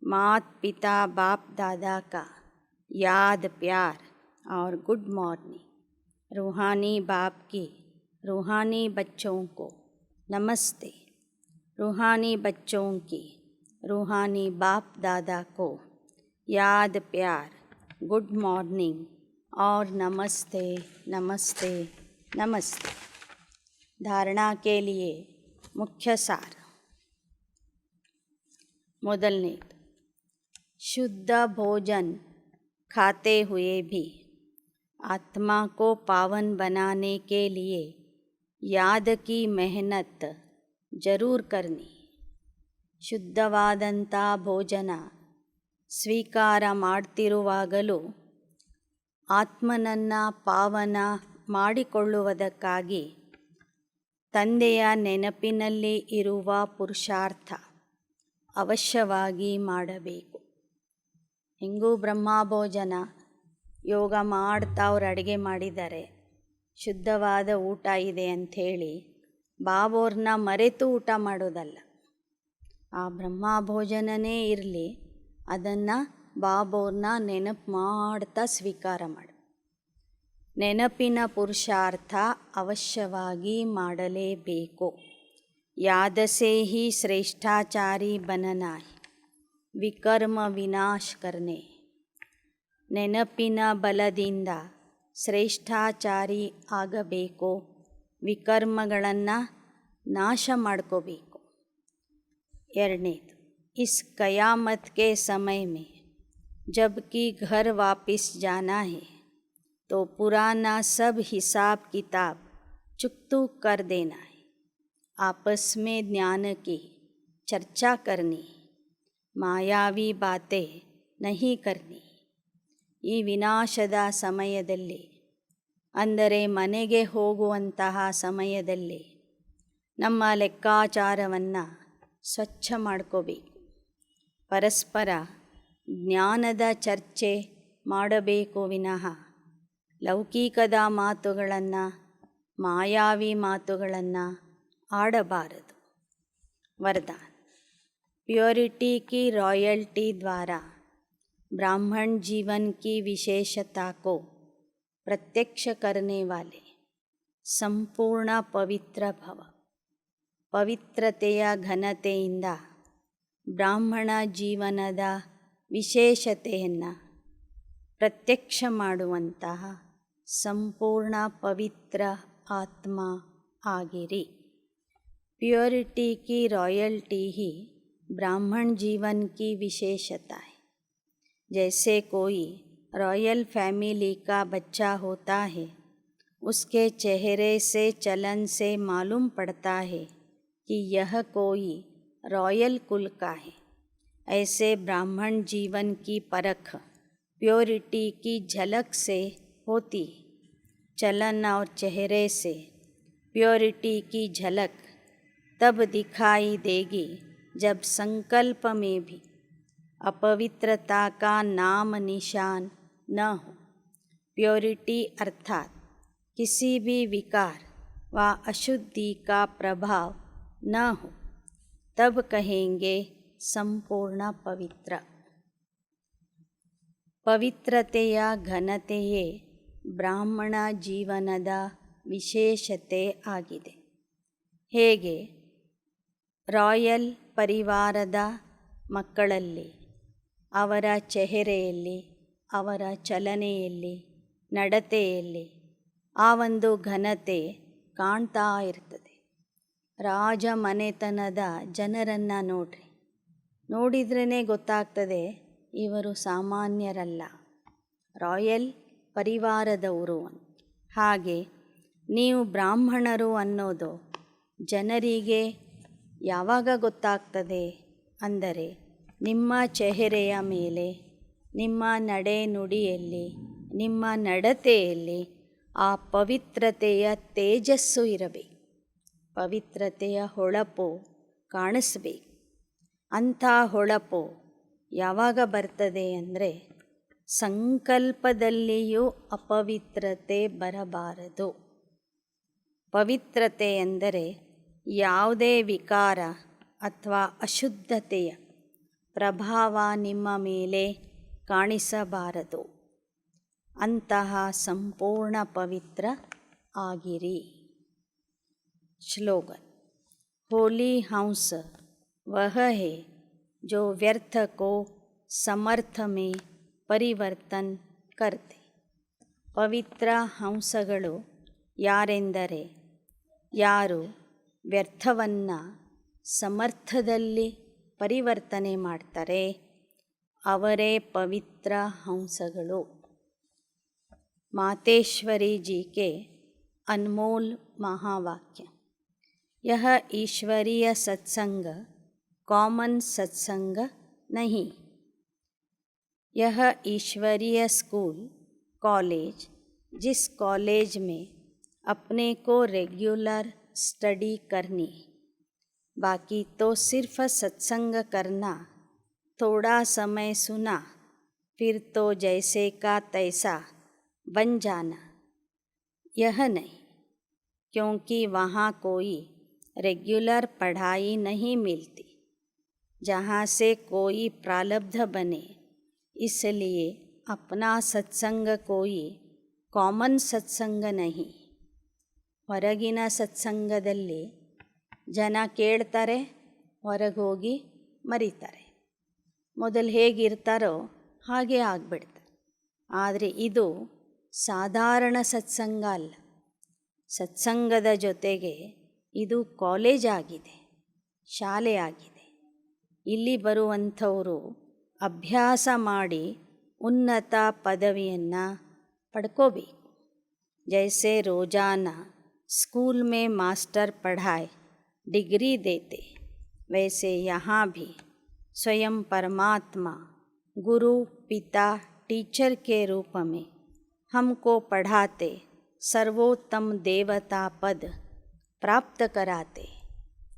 मात पिता बाप दादा का याद प्यार और गुड मॉर्निंग. रूहानी बाप की रूहानी बच्चों को नमस्ते. रूहानी बच्चों की रूहानी बाप दादा को याद, प्यार, गुड मॉर्निंग और नमस्ते नमस्ते नमस्ते। धारणा के लिए मुख्य सार। ಮೊದಲನೇದು, शुद्ध भोजन खाते हुए भी आत्मा को पावन बनाने के लिए याद की मेहनत जरूर करनी। ಶುದ್ಧವಾದಂಥ ಭೋಜನ ಸ್ವೀಕಾರ ಮಾಡ್ತಿರುವಾಗಲೂ ಆತ್ಮನನ್ನು ಪಾವನ ಮಾಡಿಕೊಳ್ಳುವುದಕ್ಕಾಗಿ ತಂದೆಯ ನೆನಪಿನಲ್ಲಿ ಇರುವ ಪುರುಷಾರ್ಥ ಅವಶ್ಯವಾಗಿ ಮಾಡಬೇಕು. ಹೆಂಗೂ ಬ್ರಹ್ಮಭೋಜನ ಯೋಗ ಮಾಡ್ತಾ ಅವ್ರು ಅಡುಗೆ ಮಾಡಿದ್ದಾರೆ, ಶುದ್ಧವಾದ ಊಟ ಇದೆ ಅಂಥೇಳಿ ಬಾಬೋರ್ನ ಮರೆತು ಊಟ ಮಾಡೋದಲ್ಲ. ಆ ಬ್ರಹ್ಮಭೋಜನನೇ ಇರಲಿ, ಅದನ್ನು ಬಾಬೋರ್ನ ನೆನಪು ಮಾಡ್ತಾ ಸ್ವೀಕಾರ ಮಾಡು. ನೆನಪಿನ ಪುರುಷಾರ್ಥ ಅವಶ್ಯವಾಗಿ ಮಾಡಲೇಬೇಕು. याद से ही श्रेष्ठाचारी बनना है, विकर्म विनाश करने. ನೆನಪಿನ ಬಲದಿಂದ ಶ್ರೇಷ್ಠಾಚಾರಿ ಆಗಬೇಕು, ವಿಕರ್ಮಗಳನ್ನು ನಾಶ ಮಾಡ್ಕೋಬೇಕು. ಎರಡನೇದು, इस कयामत के समय में जबकि घर वापस जाना है तो पुराना सब हिसाब किताब चुकतू कर देना है. आपस में ज्ञान की चर्चा करनी, ಮಾಯಾವಿ ಬಾತೆ ನಹಿ ಕರ್ನಿ. ಈ ವಿನಾಶದ ಸಮಯದಲ್ಲಿ, ಅಂದರೆ ಮನೆಗೆ ಹೋಗುವಂತಹ ಸಮಯದಲ್ಲಿ ನಮ್ಮ ಲೆಕ್ಕಾಚಾರವನ್ನು ಸ್ವಚ್ಛ ಮಾಡ್ಕೋಬೇಕು. ಪರಸ್ಪರ ಜ್ಞಾನದ ಚರ್ಚೆ ಮಾಡಬೇಕು ವಿನಃ ಲೌಕಿಕದ ಮಾತುಗಳನ್ನು, ಮಾಯಾವಿ ಮಾತುಗಳನ್ನು आड़बारदु. वरदान, प्योरिटी की रॉयल्टी द्वारा ब्राह्मण जीवन की विशेषता को प्रत्यक्ष करने वाले संपूर्ण पवित्र भव. ಪವಿತ್ರತೆಯ ಘನತೆಯಿಂದ ಬ್ರಾಹ್ಮಣ ಜೀವನದ ವಿಶೇಷತೆಯನ್ನು ಪ್ರತ್ಯಕ್ಷ ಮಾಡುವಂತಹ ಸಂಪೂರ್ಣ ಪವಿತ್ರ ಆತ್ಮ ಆಗಿರಿ. प्योरिटी की रॉयल्टी ही ब्राह्मण जीवन की विशेषता है. जैसे कोई रॉयल फैमिली का बच्चा होता है, उसके चेहरे से, चलन से मालूम पड़ता है कि यह कोई रॉयल कुल का है. ऐसे ब्राह्मण जीवन की परख प्योरिटी की झलक से होती. चलन और चेहरे से प्योरिटी की झलक तब दिखाई देगी जब संकल्प में भी अपवित्रता का नाम निशान न हो. प्योरिटी अर्थात किसी भी विकार व अशुद्धि का प्रभाव न हो, तब कहेंगे ಸಂಪೂರ್ಣ ಪವಿತ್ರ. ಪವಿತ್ರತೆಯ ಘನತೆಯೇ ಬ್ರಾಹ್ಮಣ ಜೀವನದ ವಿಶೇಷತೆ ಆಗಿದೆ. ಹೇಗೆ ರಾಯಲ್ ಪರಿವಾರದ ಮಕ್ಕಳಲ್ಲಿ ಅವರ ಚೆಹರೆಯಲ್ಲಿ, ಅವರ ಚಲನೆಯಲ್ಲಿ, ನಡತೆಯಲ್ಲಿ ಆ ಒಂದು ಘನತೆ ಕಾಣ್ತಾ ಇರ್ತದೆ. ರಾಜ ಮನೆತನದ ಜನರನ್ನು ನೋಡಿದ್ರೇ ಗೊತ್ತಾಗ್ತದೆ ಇವರು ಸಾಮಾನ್ಯರಲ್ಲ, ರಾಯಲ್ ಪರಿವಾರದವರು. ಹಾಗೆ ನೀವು ಬ್ರಾಹ್ಮಣರು ಅನ್ನೋದು ಜನರಿಗೆ ಯಾವಾಗ ಗೊತ್ತಾಗ್ತದೆ ಅಂದರೆ ನಿಮ್ಮ ಚೆಹರೆಯ ಮೇಲೆ, ನಿಮ್ಮ ನಡೆ ನುಡಿಯಲ್ಲಿ, ನಿಮ್ಮ ನಡತೆಯಲ್ಲಿ ಆ ಪವಿತ್ರತೆಯ ತೇಜಸ್ಸು ಇರಬೇಕು, ಪವಿತ್ರತೆಯ ಹೊಳಪು ಕಾಣಿಸ್ಬೇಕು. ಅಂಥ ಹೊಳಪು ಯಾವಾಗ ಬರ್ತದೆ ಅಂದರೆ ಸಂಕಲ್ಪದಲ್ಲಿಯೂ ಅಪವಿತ್ರತೆ ಬರಬಾರದು. ಪವಿತ್ರತೆ ಎಂದರೆ ಯಾವುದೇ ವಿಕಾರ ಅಥವಾ ಅಶುದ್ಧತೆಯ ಪ್ರಭಾವ ನಿಮ್ಮ ಮೇಲೆ ಕಾಣಿಸಬಾರದು. ಅಂತಹ ಸಂಪೂರ್ಣ ಪವಿತ್ರ ಆಗಿರಿ. ಶ್ಲೋಗನ್. होली हंस वह है जो व्यर्थ को ಸಮರ್ಥ में ಪರಿವರ್ತನ್ करते. ಪವಿತ್ರ ಹಂಸಗಳು ಯಾರೆಂದರೆ ಯಾರು ವ್ಯರ್ಥವನ್ನು ಸಮರ್ಥದಲ್ಲಿ ಪರಿವರ್ತನೆ ಮಾಡ್ತಾರೆ ಅವರೇ ಪವಿತ್ರ ಹಂಸಗಳು. मातेश्वरी जी के अनमोल महावाक्य. यह ईश्वरीय सत्संग कॉमन सत्संग नहीं. यह ईश्वरीय स्कूल कॉलेज जिस कॉलेज में अपने को रेगुलर स्टडी करनी, बाकी तो सिर्फ सत्संग करना, थोड़ा समय सुना फिर तो जैसे का तैसा बन जाना, यह नहीं. क्योंकि वहाँ कोई रेगुलर पढ़ाई नहीं मिलती जहाँ से कोई प्रारब्ध बने. इसलिए अपना सत्संग कोई ಕಾಮನ್ ಸತ್ಸಂಗ ನಹಿ. ಹೊರಗಿನ ಸತ್ಸಂಗದಲ್ಲಿ ಜನ ಕೇಳ್ತಾರೆ, ಹೊರಗೆ ಹೋಗಿ ಮರಿತಾರೆ. ಮೊದಲು ಹೇಗಿರ್ತಾರೋ ಹಾಗೆ ಆಗಿಬಿಡ್ತಾರೆ. ಆದರೆ ಇದು ಸಾಧಾರಣ ಸತ್ಸಂಗ ಅಲ್ಲ. ಸತ್ಸಂಗದ ಜೊತೆಗೆ ಇದು ಕಾಲೇಜ್ ಆಗಿದೆ, ಶಾಲೆ ಆಗಿದೆ. ಇಲ್ಲಿ ಬರುವಂಥವರು ಅಭ್ಯಾಸ ಮಾಡಿ ಉನ್ನತ ಪದವಿಯನ್ನು पढ़कोಬೇಕು. जैसे रोज़ाना स्कूल में मास्टर पढ़ाए डिग्री देते, वैसे यहाँ भी स्वयं परमात्मा गुरु पिता टीचर के रूप में हमको पढ़ाते, सर्वोत्तम देवता पद प्राप्त कराते.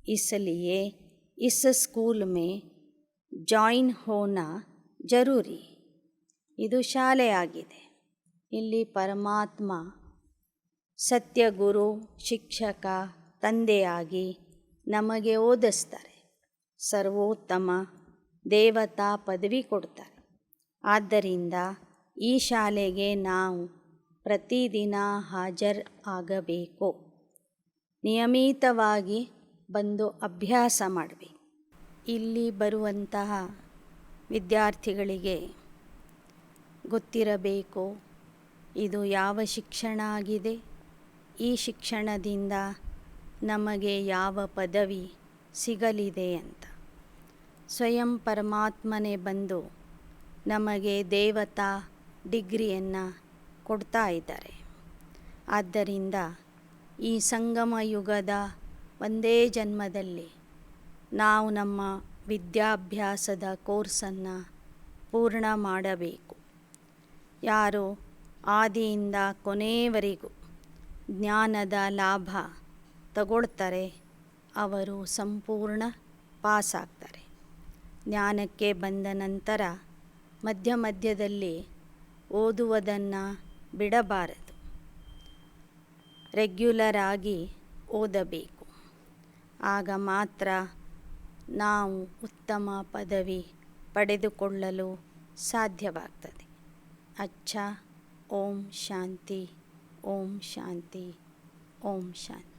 इसलिए इस स्कूल में ಜಾಯಿನ್ ಹೋना ಜರೂರಿ. ಇದು ಶಾಲೆ ಆಗಿದೆ. ಇಲ್ಲಿ ಪರಮಾತ್ಮ ಸತ್ಯಗುರು ಶಿಕ್ಷಕ ತಂದೆಯಾಗಿ ನಮಗೆ ಓದಿಸ್ತಾರೆ, ಸರ್ವೋತ್ತಮ ದೇವತಾ ಪದವಿ ಕೊಡ್ತಾರೆ. ಆದ್ದರಿಂದ ಈ ಶಾಲೆಗೆ ನಾವು ಪ್ರತಿದಿನ ಹಾಜರು ಆಗಬೇಕು. ನಿಯಮಿತವಾಗಿ ಬಂದು ಅಭ್ಯಾಸ ಮಾಡಬೇಕು. ಇಲ್ಲಿ ಬರುವಂತಹ ವಿದ್ಯಾರ್ಥಿಗಳಿಗೆ ಗೊತ್ತಿರಬೇಕು ಇದು ಯಾವ ಶಿಕ್ಷಣ ಆಗಿದೆ, ಈ ಶಿಕ್ಷಣದಿಂದ ನಮಗೆ ಯಾವ ಪದವಿ ಸಿಗಲಿದೆ ಅಂತ. ಸ್ವಯಂ ಪರಮಾತ್ಮನೇ ಬಂದು ನಮಗೆ ದೇವತಾ ಡಿಗ್ರಿಯನ್ನು ಕೊಡ್ತಾ ಇದ್ದಾರೆ. ಆದ್ದರಿಂದ ಈ ಸಂಗಮ ಯುಗದ ಒಂದೇ ಜನ್ಮದಲ್ಲಿ ನಾವು ನಮ್ಮ ವಿದ್ಯಾಭ್ಯಾಸದ ಕೋರ್ಸನ್ನು ಪೂರ್ಣ ಮಾಡಬೇಕು. ಯಾರು ಆದಿಯಿಂದ ಕೊನೆಯವರೆಗೂ ಜ್ಞಾನದ ಲಾಭ ತಗೊಳ್ತಾರೆ ಅವರು ಸಂಪೂರ್ಣ ಪಾಸ್ ಆಗ್ತಾರೆ. ಜ್ಞಾನಕ್ಕೆ ಬಂದ ನಂತರ ಮಧ್ಯ ಮಧ್ಯದಲ್ಲಿ ಓದುವುದನ್ನು ಬಿಡಬಾರದು, ರೆಗ್ಯುಲರ್ ಆಗಿ ಓದಬೇಕು. ಆಗ ಮಾತ್ರ ನಾವು ಉತ್ತಮ ಪದವಿ ಪಡೆದುಕೊಳ್ಳಲು ಸಾಧ್ಯವಾಗ್ತದೆ. ಅಚ್ಚಾ. ಓಂ ಶಾಂತಿ, ಓಂ ಶಾಂತಿ, ಓಂ ಶಾಂತಿ.